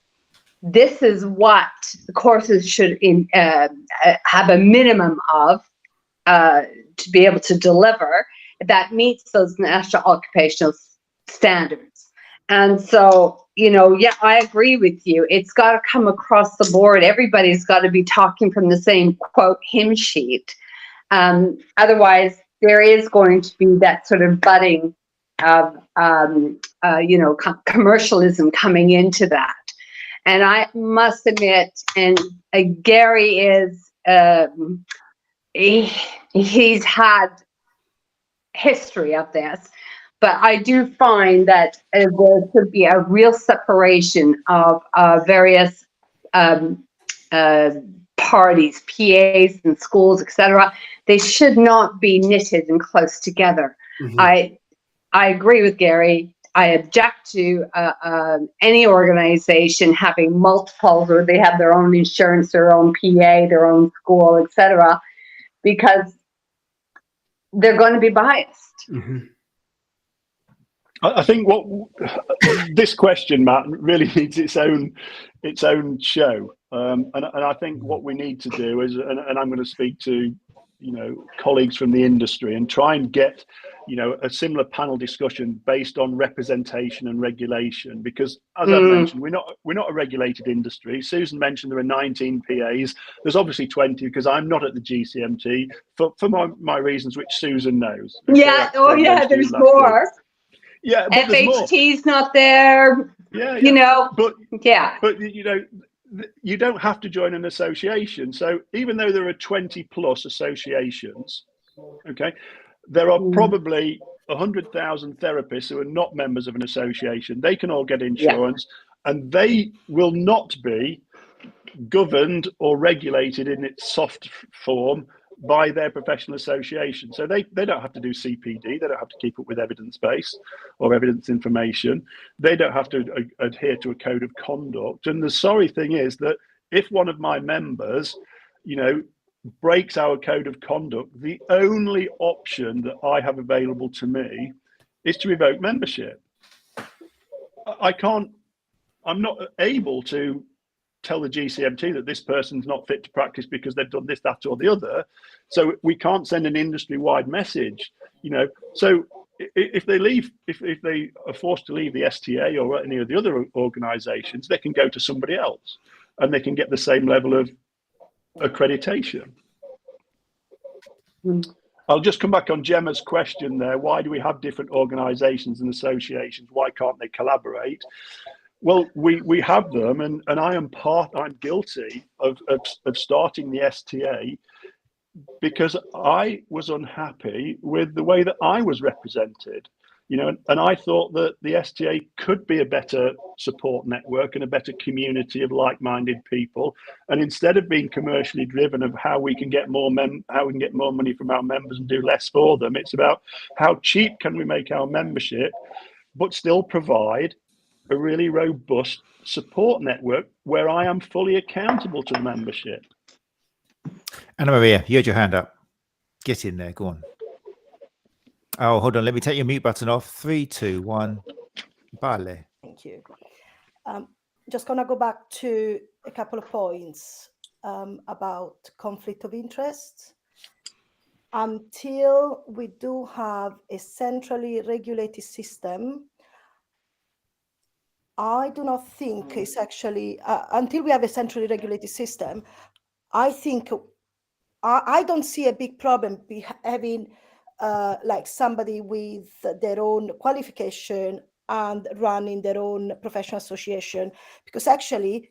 Speaker 5: this is what the courses should have a minimum of, to be able to deliver that meets those national occupational standards. And so, I agree with you. It's got to come across the board. Everybody's got to be talking from the same, quote, hymn sheet. Otherwise, there is going to be that sort of budding of, commercialism coming into that. And I must admit, and Gary is, he's had history of this, but I do find that there should be a real separation of various parties, PAs and schools, etc. They should not be knitted and close together. I agree with Gary. I object to any organization having multiples, or they have their own insurance, their own PA, their own school, etc., because they're going to be biased.
Speaker 4: I think what this question, Matt, really needs its own show, and I think what we need to do is, and I'm going to speak to colleagues from the industry and try and get a similar panel discussion based on representation and regulation, because as I've mentioned, we're not a regulated industry. Susan mentioned there are 19 PAs. There's obviously 20 because I'm not at the GCMT for my reasons, which Susan knows.
Speaker 5: Yeah. There's more.
Speaker 4: Yeah, but
Speaker 5: FHT's not there.
Speaker 4: Yeah. But
Speaker 5: yeah.
Speaker 4: But you don't have to join an association. So even though there are 20 plus associations, okay, there are probably 100,000 therapists who are not members of an association. They can all get insurance, and they will not be governed or regulated in its soft form by their professional association. So they don't have to do CPD. They don't have to keep up with evidence base or evidence information. They don't have to adhere to a code of conduct. And the sorry thing is that if one of my members, breaks our code of conduct, the only option that I have available to me is to revoke membership. I'm not able to tell the GCMT that this person's not fit to practice because they've done this, that, or the other. So we can't send an industry-wide message, So if they are forced to leave the STA or any of the other organisations, they can go to somebody else, and they can get the same level of accreditation. I'll just come back on Gemma's question there. Why do we have different organisations and associations? Why can't they collaborate? Well, we have them, and I'm guilty of starting the STA because I was unhappy with the way that I was represented, and I thought that the STA could be a better support network and a better community of like-minded people. And instead of being commercially driven of how we can get more money from our members and do less for them, it's about how cheap can we make our membership, but still provide a really robust support network where I am fully accountable to the membership.
Speaker 1: Anna Maria, you had your hand up. Get in there. Go on. Oh, hold on. Let me take your mute button off. 3, 2, 1. Vale.
Speaker 2: Thank you. Just going to go back to a couple of points about conflict of interest. Until we do have a centrally regulated system, I do not think it's actually, until we have a centrally regulated system, I think, I don't see a big problem having like somebody with their own qualification and running their own professional association, because actually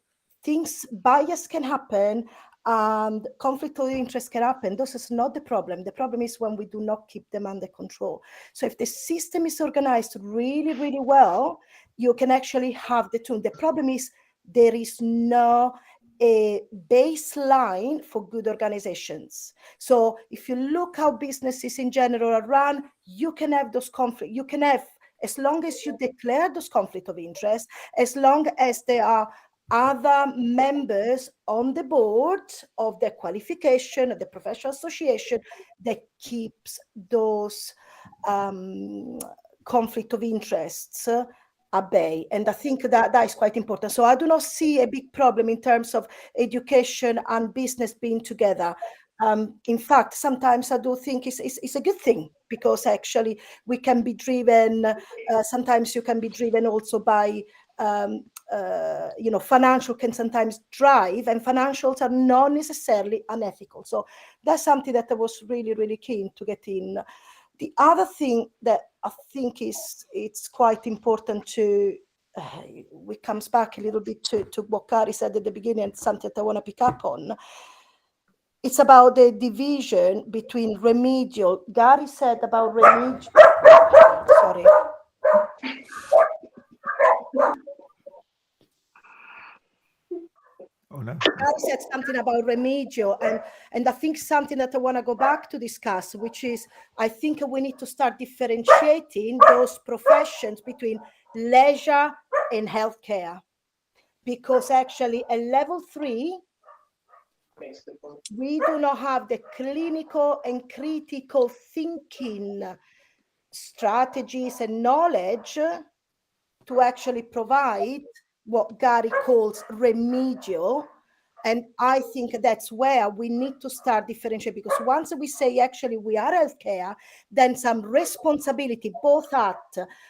Speaker 2: bias can happen and conflict of interest can happen. This is not the problem. The problem is when we do not keep them under control. So if the system is organized really, really well, you can actually have the tool. The problem is there is no a baseline for good organizations. So if you look how businesses in general are run, you can have those conflicts. You can have, as long as you declare those conflict of interest, as long as there are other members on the board of the qualification of the professional association that keeps those conflict of interests at bay. And I think that is quite important. So I do not see a big problem in terms of education and business being together. In fact, sometimes I do think it's a good thing, because actually we can be driven, sometimes you can be driven also by, financial can sometimes drive, and financials are not necessarily unethical. So that's something that I was really, really keen to get in. The other thing that I think it's quite important to, it comes back a little bit to what Gary said at the beginning, and something that I want to pick up on. It's about the division between remedial. Gary said about remedial. Sorry.
Speaker 1: Oh no.
Speaker 2: Gary said something about remedial, and I think something that I want to go back to discuss, which is I think we need to start differentiating those professions between leisure and healthcare, because actually at level 3, we do not have the clinical and critical thinking strategies and knowledge to actually provide what Gary calls remedial. And I think that's where we need to start differentiating, because once we say actually we are healthcare, then some responsibility both at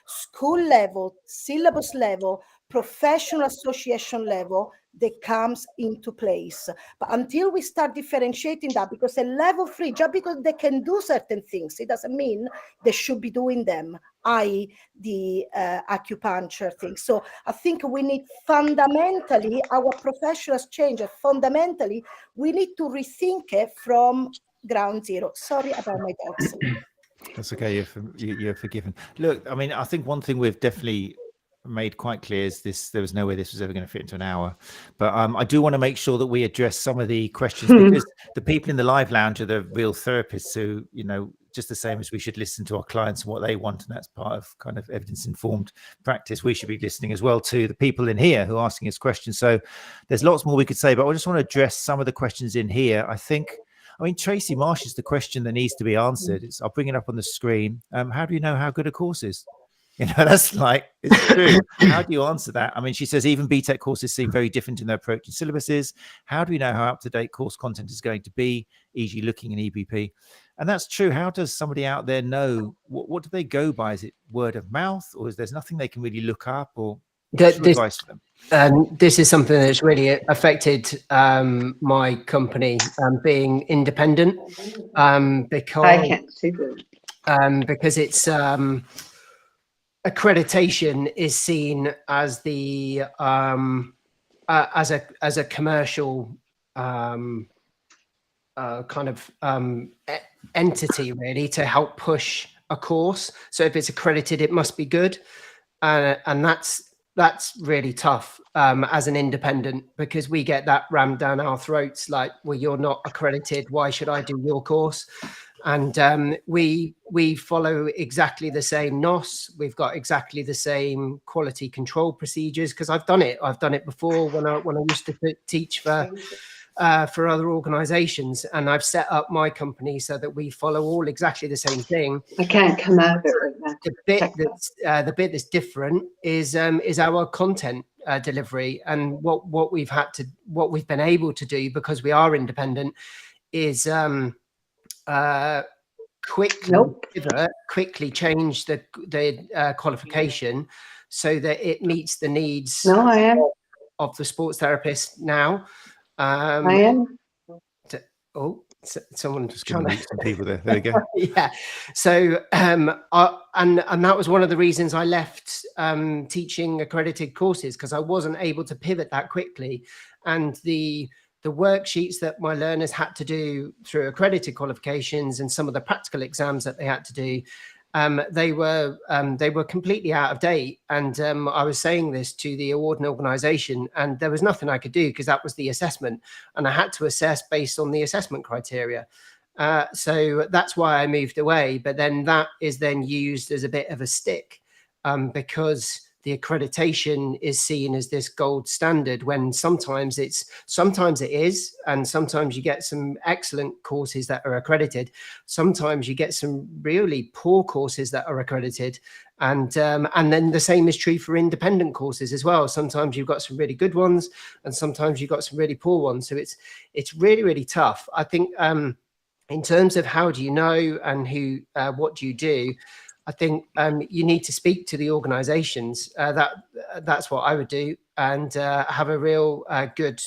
Speaker 2: school level, syllabus level, professional association level, that comes into place. But until we start differentiating that, because at level 3, just because they can do certain things, it doesn't mean they should be doing them, i.e. the acupuncture thing. So I think we need fundamentally, our professionals change, fundamentally, we need to rethink it from ground zero. Sorry about my dogs.
Speaker 1: That's okay. You're forgiven. Look, I mean, I think one thing we've definitely made quite clear is this: there was no way this was ever going to fit into an hour. But I do want to make sure that we address some of the questions, because the people in the live lounge are the real therapists who, just the same as we should listen to our clients and what they want, and that's part of kind of evidence-informed practice, we should be listening as well to the people in here who are asking us questions. So there's lots more we could say, but I just want to address some of the questions in here. I mean, Tracy Marsh is the question that needs to be answered. I'll bring it up on the screen. How do you know how good a course is? That's like, it's true. How do you answer that? I mean, she says even BTEC courses seem very different in their approach and syllabuses. How do we know how up-to-date course content is going to be, e.g. looking in EBP? And that's true. How does somebody out there know? What do they go by? Is it word of mouth, or is there's nothing they can really look up, or advice for them?
Speaker 3: This is something that's really affected my company being independent, because
Speaker 5: I can't see that.
Speaker 3: Because it's accreditation is seen as the as a commercial kind of entity, really, to help push a course. So if it's accredited, it must be good, and that's really tough as an independent, because we get that rammed down our throats, like, well, you're not accredited, why should I do your course? And we follow exactly the same NOS. We've got exactly the same quality control procedures, because I've done it before when I used to teach for other organizations, and I've set up my company so that we follow all exactly the same thing.
Speaker 5: I can't come out of it right now.
Speaker 3: The bit that's different is our content delivery, and what we've been able to do, because we are independent, is quickly change the qualification so that it meets the needs of the sports therapist now.
Speaker 5: I am.
Speaker 3: Someone
Speaker 1: Just
Speaker 3: trying
Speaker 1: going to meet some people there. There we go.
Speaker 3: Yeah. So and that was one of the reasons I left teaching accredited courses, because I wasn't able to pivot that quickly. And the worksheets that my learners had to do through accredited qualifications and some of the practical exams that they had to do, they were completely out of date. And I was saying this to the awarding organisation, and there was nothing I could do, because that was the assessment, and I had to assess based on the assessment criteria. So that's why I moved away. But then that is then used as a bit of a stick, because the accreditation is seen as this gold standard, when sometimes it is, and sometimes you get some excellent courses that are accredited. Sometimes you get some really poor courses that are accredited, and then the same is true for independent courses as well. Sometimes you've got some really good ones, and sometimes you've got some really poor ones. So it's really, really tough. I think in terms of how do you know and what do you do, I think you need to speak to the organisations. That's what I would do, and have a real good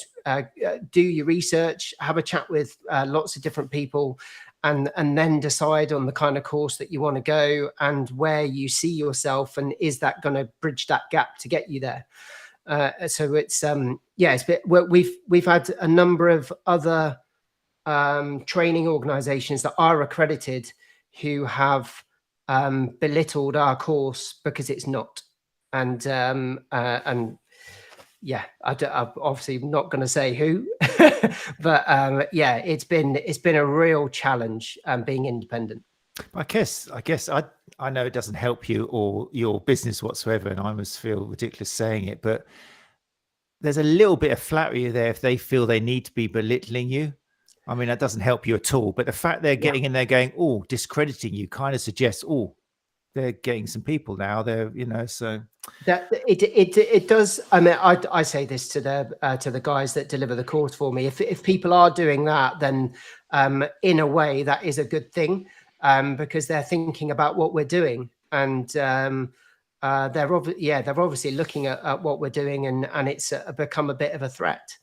Speaker 3: do your research, have a chat with lots of different people, and then decide on the kind of course that you want to go and where you see yourself, and is that going to bridge that gap to get you there. So it's we've had a number of other training organisations that are accredited who have belittled our course because it's not, and yeah, I'm obviously not going to say who, but yeah, it's been a real challenge being independent.
Speaker 1: I guess I know it doesn't help you or your business whatsoever, and I must feel ridiculous saying it, but there's a little bit of flattery there if they feel they need to be belittling you. I mean, that doesn't help you at all. But the fact they're getting in there going, oh, discrediting you, kind of suggests, oh, they're getting some people now. They're, so
Speaker 3: that it does. I mean, I say this to the guys that deliver the course for me. If people are doing that, then in a way that is a good thing, because they're thinking about what we're doing, and they're obviously looking at what we're doing, and it's become a bit of a threat.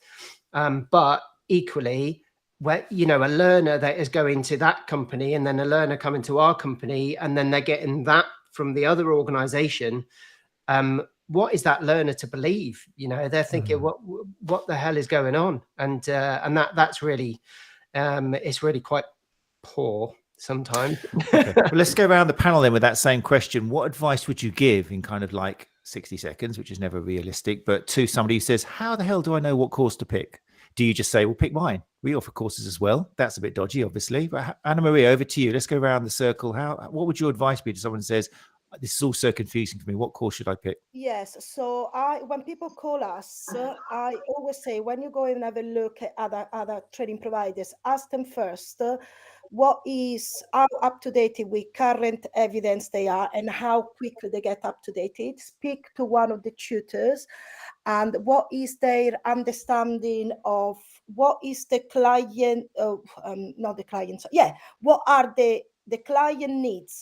Speaker 3: But equally, where a learner that is going to that company, and then a learner coming to our company, and then they're getting that from the other organization, what is that learner to believe? They're thinking, what the hell is going on? And that's really it's really quite poor sometimes.
Speaker 1: Okay. Well, let's go around the panel then with that same question. What advice would you give in kind of like 60 seconds, which is never realistic, but to somebody who says, how the hell do I know what course to pick? Do you just say, well, pick mine? We offer courses as well. That's a bit dodgy, obviously. But Anna Maria, over to you. Let's go around the circle. What would your advice be to someone who says, this is all so confusing for me. What course should I pick?
Speaker 2: Yes. So when people call us, I always say, when you go and have a look at other training providers, ask them first, how up to date with current evidence they are, and how quickly they get up to date. Speak to one of the tutors, and what is their understanding of what is the client, not the client, what are the client needs,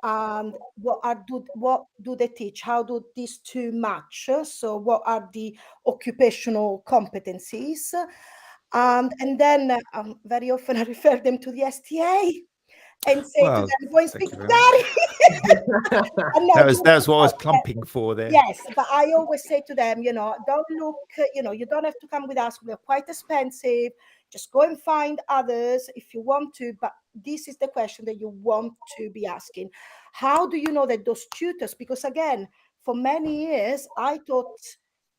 Speaker 2: and what do they teach? How do these two match? So what are the occupational competencies? And then very often I refer them to the STA and say to them, go and speak to Gary.
Speaker 1: That's what I was plumping for there.
Speaker 2: Yes, but I always say to them, don't look, you don't have to come with us. We're quite expensive. Just go and find others if you want to. But this is the question that you want to be asking. How do you know that those tutors? Because again, for many years, I taught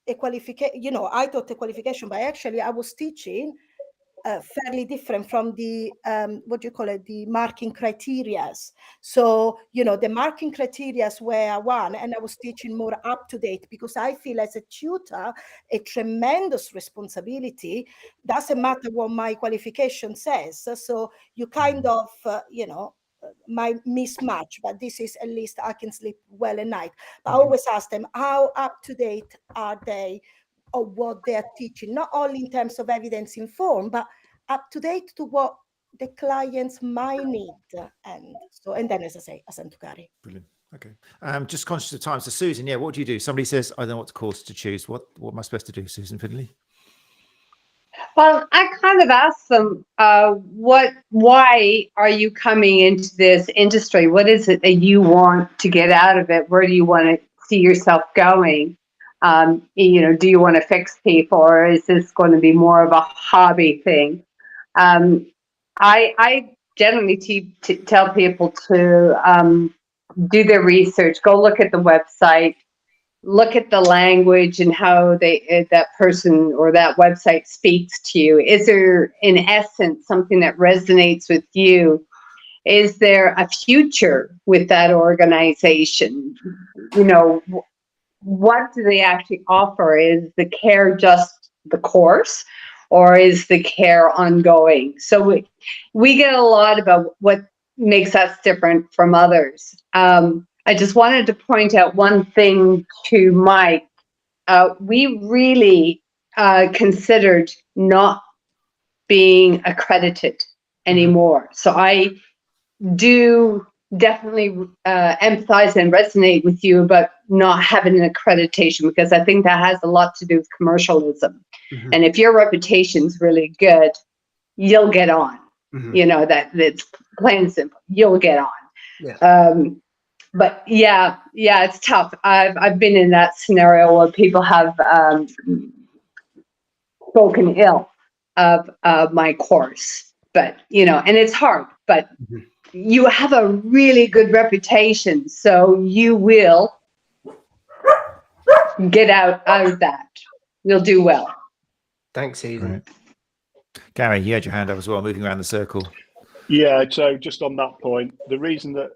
Speaker 2: a qualification, but actually I was teaching fairly different from the what do you call it, the marking criterias. So the marking criterias were one, and I was teaching more up to date, because I feel as a tutor a tremendous responsibility. Doesn't matter what my qualification says, so you kind of my mismatch, but this is, at least I can sleep well at night. But I always ask them, how up to date are they of what they're teaching, not only in terms of evidence informed, but up to date to what the clients might need. And then, as I say, I send to Gary.
Speaker 1: Brilliant. Okay. Just conscious of time. So Susan, yeah, what do you do? Somebody says, I don't know what course to choose. What am I supposed to do, Susan Finley?
Speaker 5: Well, I kind of asked them, why are you coming into this industry? What is it that you want to get out of it? Where do you want to see yourself going? Do you want to fix people, or is this going to be more of a hobby thing? I generally tell people to do their research, go look at the website, look at the language and how that person or that website speaks to you. Is there, in essence, something that resonates with you? Is there a future with that organization? What do they actually offer? Is the care just the course, or is the care ongoing? So we get a lot about what makes us different from others. I just wanted to point out one thing to Mike. We really considered not being accredited anymore. So I do definitely empathize and resonate with you about not having an accreditation, because I think that has a lot to do with commercialism. And if your reputation's really good, you'll get on. That's plain and simple. You'll get on.
Speaker 3: Yeah.
Speaker 5: But yeah, it's tough. I've been in that scenario where people have spoken ill of my course, but and it's hard. But you have a really good reputation, so you will get out of that. You'll do well.
Speaker 3: Thanks, Susan.
Speaker 1: Right. Gary, you had your hand up as well, moving around the circle.
Speaker 4: Yeah, so just on that point, the reason that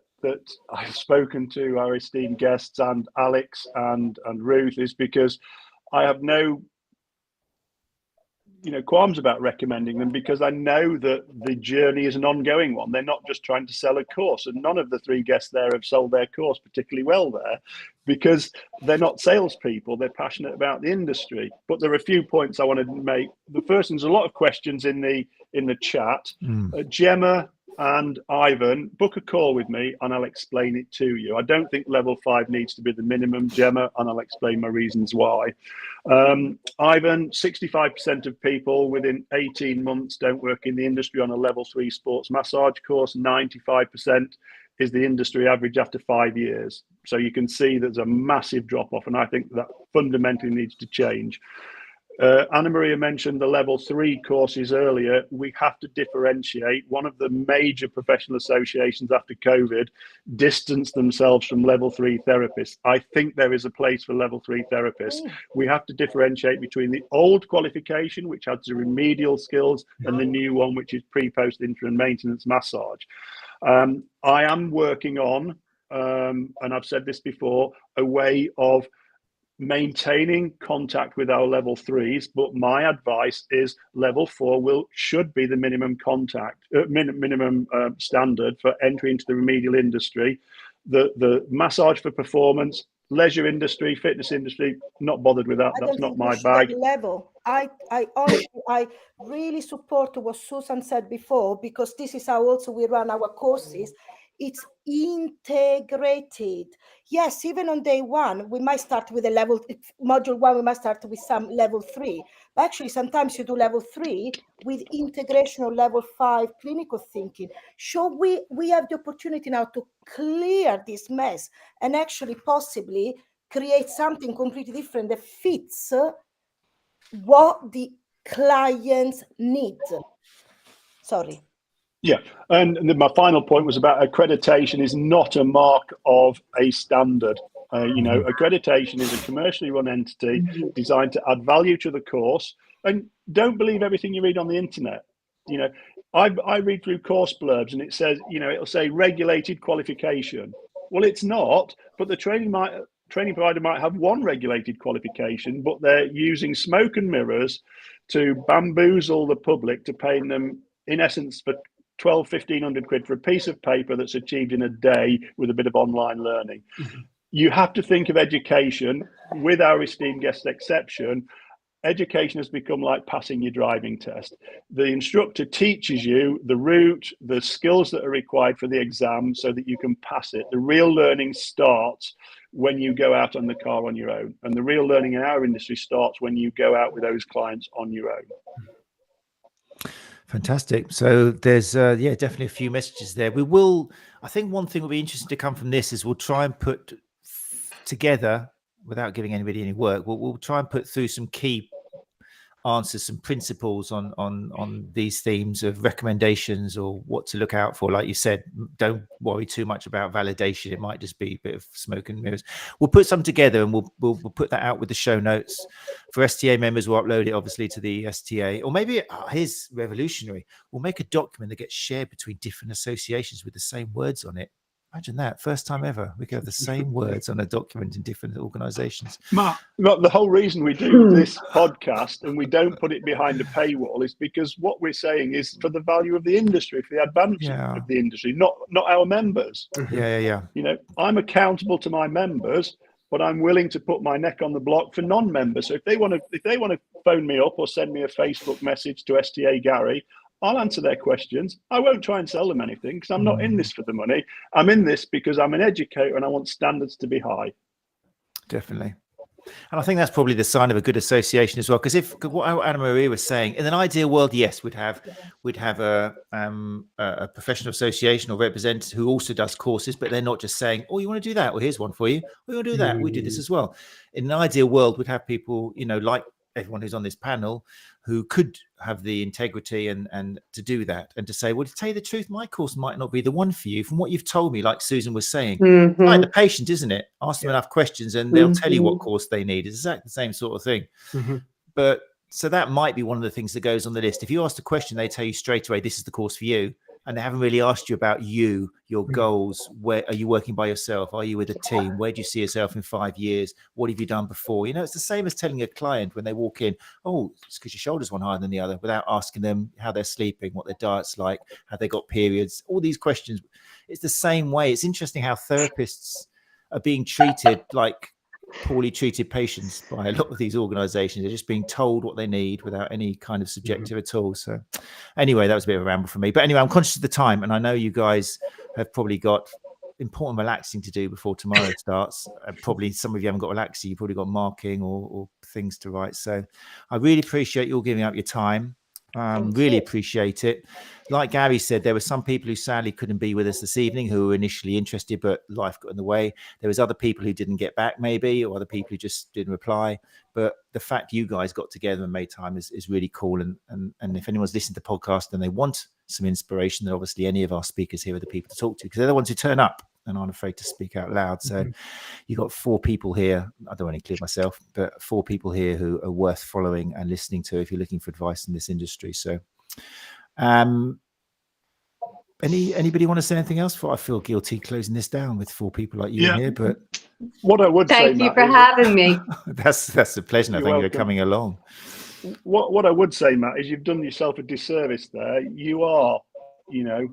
Speaker 4: I've spoken to our esteemed guests and Alex and Ruth is because I have no qualms about recommending them, because I know that the journey is an ongoing one. They're not just trying to sell a course, and none of the three guests there have sold their course particularly well there, because they're not salespeople. They're passionate about the industry. But there are a few points I wanted to make. The first, there's a lot of questions in the chat. Gemma and Ivan, book a call with me and I'll explain it to you. I don't think level 5 needs to be the minimum, Gemma, and I'll explain my reasons why. Ivan, 65% of people within 18 months don't work in the industry on a level 3 sports massage course. 95% is the industry average after 5 years. So you can see there's a massive drop off, and I think that fundamentally needs to change. Anna Maria mentioned the level 3 courses earlier. We have to differentiate. One of the major professional associations after COVID distanced themselves from level 3 therapists. I think there is a place for level 3 therapists. We have to differentiate between the old qualification, which has the remedial skills, and the new one, which is pre-post interim maintenance massage. I am working on, and I've said this before, a way of maintaining contact with our level 3s, but my advice is level 4 should be the minimum standard for entry into the remedial industry. The massage for performance, leisure industry, fitness industry, not bothered with that. That's not my bag.
Speaker 2: Level. I honestly, I really support what Susan said before, because this is how also we run our courses. It's integrated. Yes, even on day 1, we might start with a level, module 1, we might start with some level 3. But actually, sometimes you do level 3 with integration of level 5 clinical thinking. So we have the opportunity now to clear this mess and actually possibly create something completely different that fits what the clients need. Sorry.
Speaker 4: Yeah, and my final point was about accreditation is not a mark of a standard. Accreditation is a commercially run entity designed to add value to the course. And don't believe everything you read on the internet. You know, I read through course blurbs and it says, you know, it'll say regulated qualification. Well, it's not, but the training provider might have one regulated qualification, but they're using smoke and mirrors to bamboozle the public to paying them, in essence, for 1,200-1,500 quid for a piece of paper that's achieved in a day with a bit of online learning. You have to think of education, with our esteemed guest exception. Education has become like passing your driving test. The instructor teaches you the route, the skills that are required for the exam so that you can pass it. The real learning starts when you go out on the car on your own. And the real learning in our industry starts when you go out with those clients on your own.
Speaker 1: Fantastic. So there's yeah, definitely a few messages there. We will, I think one thing will be interesting to come from this is we'll try and put together, without giving anybody any work, we'll try and put through some key answers, some principles on these themes of recommendations or what to look out for. Like you said, don't worry too much about validation. It might just be a bit of smoke and mirrors. We'll put some together and we'll put that out with the show notes for STA members. We'll upload it obviously to the STA, or maybe here's revolutionary. We'll make a document that gets shared between different associations with the same words on it. Imagine that, first time ever we could have the same words on a document in different organizations.
Speaker 4: Matt, the whole reason we do this podcast and we don't put it behind a paywall is because what we're saying is for the value of the industry, for the advantage of the industry, not our members.
Speaker 1: Yeah.
Speaker 4: You know, I'm accountable to my members, but I'm willing to put my neck on the block for non-members. So if they want to phone me up or send me a Facebook message to STA Gary, I'll answer their questions. I won't try and sell them anything because I'm not in this for the money. I'm in this because I'm an educator and I want standards to be high.
Speaker 1: Definitely. And I think that's probably the sign of a good association as well. Because if what Anna Maria was saying, in an ideal world, yes, we'd have a professional association or representative who also does courses, but they're not just saying, "Oh, you want to do that? Well, here's one for you. We want to do that. We do this as well." In an ideal world, we'd have people, you know, like everyone who's on this panel, who could have the integrity and to do that and to say, well, to tell you the truth, my course might not be the one for you from what you've told me, like Susan was saying. Like the patient, isn't it? Ask them enough questions and they'll tell you what course they need. It's exactly the same sort of thing. But so that might be one of the things that goes on the list. If you ask a question, they tell you straight away, this is the course for you. And they haven't really asked you about you, your goals. Where are you working by yourself? Are you with a team? Where do you see yourself in 5 years? What have you done before? You know, it's the same as telling a client when they walk in, oh, it's because your shoulder's one higher than the other, without asking them how they're sleeping, what their diet's like, have they got periods, all these questions. It's the same way. It's interesting how therapists are being treated like poorly treated patients by a lot of these organizations. They're just being told what they need without any kind of subjective at all. So anyway, that was a bit of a ramble for me, but anyway, I'm conscious of the time and I know you guys have probably got important relaxing to do before tomorrow starts. Probably some of you haven't got relaxing, you've probably got marking or things to write. So I really appreciate you all giving up your time. Really appreciate it. Like Gary said, there were some people who sadly couldn't be with us this evening who were initially interested, but life got in the way. There was other people who didn't get back maybe, or other people who just didn't reply. But the fact you guys got together and made time is really cool. And if anyone's listened to the podcast and they want some inspiration, then obviously any of our speakers here are the people to talk to because they're the ones who turn up and aren't afraid to speak out loud. So you've got 4 people here. I don't want to include myself, but 4 people here who are worth following and listening to if you're looking for advice in this industry. So anybody want to say anything else before I feel guilty closing this down with 4 people like you in here? But
Speaker 4: what I would
Speaker 5: thank you for having me.
Speaker 1: That's a pleasure. I think you're coming along.
Speaker 4: What I would say, Matt, is you've done yourself a disservice there. You are, you know,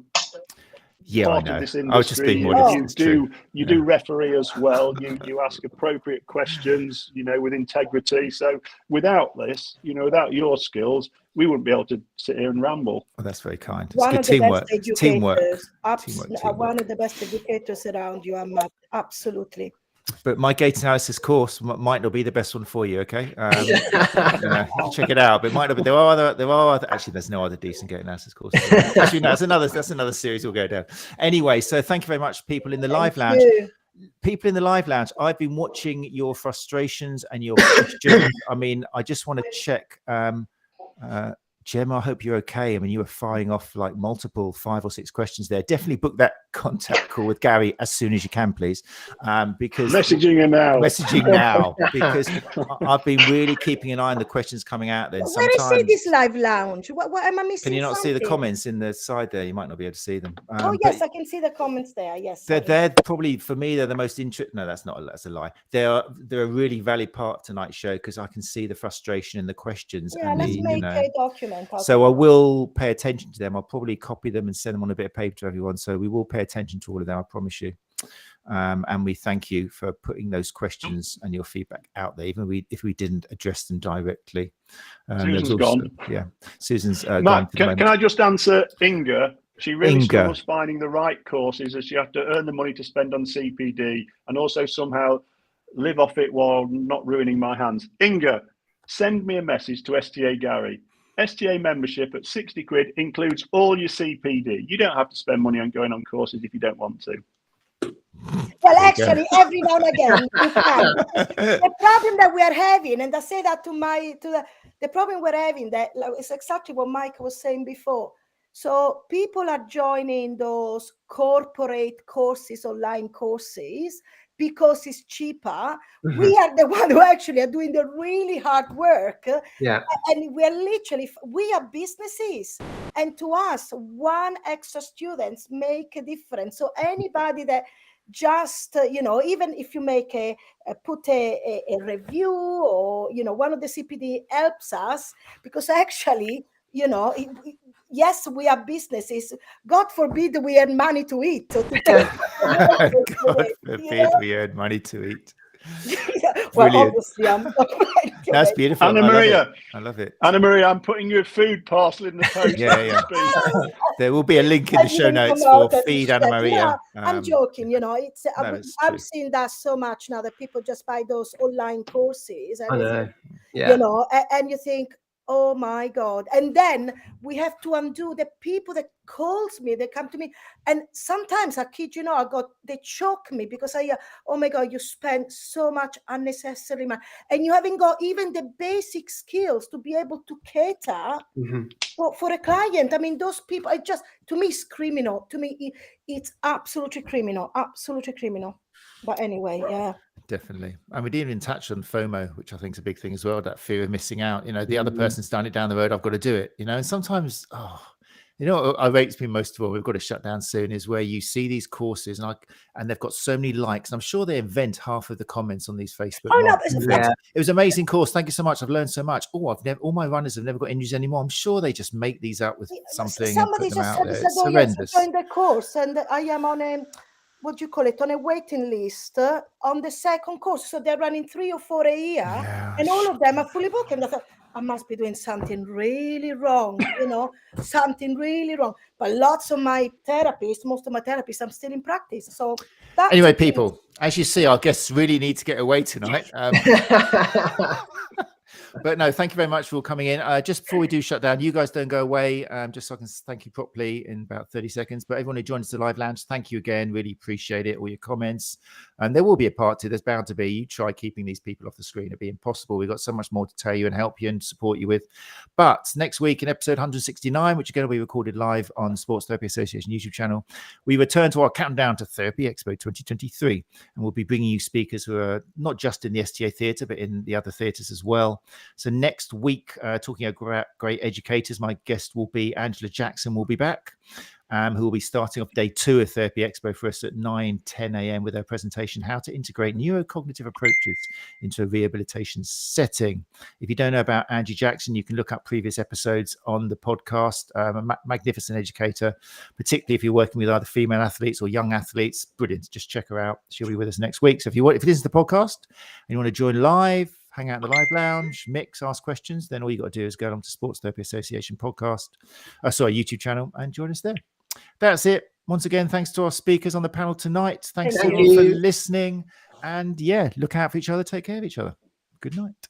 Speaker 4: part of this industry.
Speaker 1: I was just being modest.
Speaker 4: You do referee as well. You ask appropriate questions, you know, with integrity. So without this, you know, without your skills, we wouldn't be able to sit here and ramble.
Speaker 1: Oh, that's very kind. It's
Speaker 2: One
Speaker 1: good
Speaker 2: of the
Speaker 1: teamwork.
Speaker 2: best educators,
Speaker 1: Teamwork.
Speaker 2: One of the best educators around you, Matt. Absolutely.
Speaker 1: But my gait analysis course might not be the best one for you. Okay, check it out. But it might not be. There are other. Actually, there's no other decent gait analysis course. Actually, no, that's another series we'll go down. Anyway, so thank you very much, people in the live lounge. People in the live lounge, I've been watching your frustrations and your questions. I mean, I just want to check. Gemma, I hope you're okay. I mean, you were firing off like multiple 5 or 6 questions there. Definitely book that contact call with Gary as soon as you can, please, because
Speaker 4: Messaging him now.
Speaker 1: Because I've been really keeping an eye on the questions coming out. Then
Speaker 2: Where is
Speaker 1: sometimes
Speaker 2: this live lounge? What am I missing?
Speaker 1: can you not see the
Speaker 2: something?
Speaker 1: comments in the side there? You might not be able to see them.
Speaker 2: Oh yes, I can see the comments there. Yes,
Speaker 1: they're probably, for me, they're the most interesting. No, that's a lie. They're a really valid part of tonight's show because I can see the frustration in the questions.
Speaker 2: Yeah,
Speaker 1: and
Speaker 2: let's make a document.
Speaker 1: So I will pay attention to them. I'll probably copy them and send them on a bit of paper to everyone. So we will pay attention to all of them, I promise you. And we thank you for putting those questions and your feedback out there, even if we didn't address them directly.
Speaker 4: Susan's gone.
Speaker 1: Yeah, Susan's
Speaker 4: Matt,
Speaker 1: gone.
Speaker 4: can I just answer Inga? She really struggles finding the right courses, as she have to earn the money to spend on CPD and also somehow live off it while not ruining my hands. Inga, send me a message to STA Gary. STA membership at 60 quid includes all your CPD. You don't have to spend money on going on courses if you don't want to.
Speaker 2: Well, actually, every now and again, you can. The problem that we are having, and I say that the problem we're having, that is exactly what Mike was saying before. So people are joining those corporate courses, online courses, because it's cheaper. Mm-hmm. We are the one who actually are doing the really hard work.
Speaker 3: Yeah.
Speaker 2: And we are businesses. And to us, one extra students make a difference. So anybody that just, even if you make put a review or, one of the CPD helps us, because actually, yes, we are businesses. God forbid we earn money to eat. So
Speaker 1: God forbid we earn money to eat.
Speaker 2: Well, obviously,
Speaker 1: that's beautiful.
Speaker 4: Anna Maria,
Speaker 1: I love it.
Speaker 4: Anna Maria, I'm putting you a food parcel in the post.
Speaker 1: Yeah. There will be a link in the show notes for feed Anna Maria.
Speaker 2: I'm joking. It's I'm seeing that so much now that people just buy those online courses. And
Speaker 3: I know. Yeah.
Speaker 2: And you think, oh my God. And then we have to undo the people that calls me, they come to me. And sometimes I kid you not, they choke me because oh my God, you spend so much unnecessary money. And you haven't got even the basic skills to be able to cater for a client. I mean, those people, to me, it's criminal. To me, it's absolutely criminal. Absolutely criminal. But anyway, yeah.
Speaker 1: Definitely. And we didn't even touch on FOMO, which I think is a big thing as well, that fear of missing out. The other person's done it down the road, I've got to do it, and sometimes, what irritates me most of all, we've got to shut down soon, is where you see these courses and they've got so many likes. And I'm sure they invent half of the comments on these Facebook. It was an amazing course. Thank you so much. I've learned so much. All my runners have never got injuries anymore. I'm sure they just make these up with something.
Speaker 2: Somebody just said,
Speaker 1: it's horrendous.
Speaker 2: Join the course, and I am on on a waiting list on the second course. So they're running 3 or 4 a year, and all of them are fully booked. And I thought, I must be doing something really wrong, something really wrong. But most of my therapists, I'm still in practice. So
Speaker 1: anyway, people, as you see, our guests really need to get away tonight. But no, thank you very much for all coming in. Just before we do shut down, you guys don't go away, just so I can thank you properly in about 30 seconds. But everyone who joined us at the live lounge, thank you again. Really appreciate it. All your comments. And there will be a part 2. There's bound to be. You try keeping these people off the screen. It'd be impossible. We've got so much more to tell you and help you and support you with. But next week in episode 169, which is going to be recorded live on Sports Therapy Association YouTube channel, we return to our countdown to Therapy Expo 2023. And we'll be bringing you speakers who are not just in the STA theatre, but in the other theatres as well. So next week, talking about great educators, my guest will be Angela Jackson will be back, who will be starting off day 2 of Therapy Expo for us at 9-10 a.m. with her presentation, How to Integrate Neurocognitive Approaches into a Rehabilitation Setting. If you don't know about Angie Jackson, you can look up previous episodes on the podcast. A magnificent educator, particularly if you're working with either female athletes or young athletes. Brilliant. Just check her out. She'll be with us next week. So if this is the podcast and you want to join live, hang out in the live lounge, mix, ask questions, then all you got to do is go along to Sports Therapy Association YouTube channel and join us there. That's it. Once again, thanks to our speakers on the panel tonight. Thanks everyone for listening. And look out for each other. Take care of each other. Good night.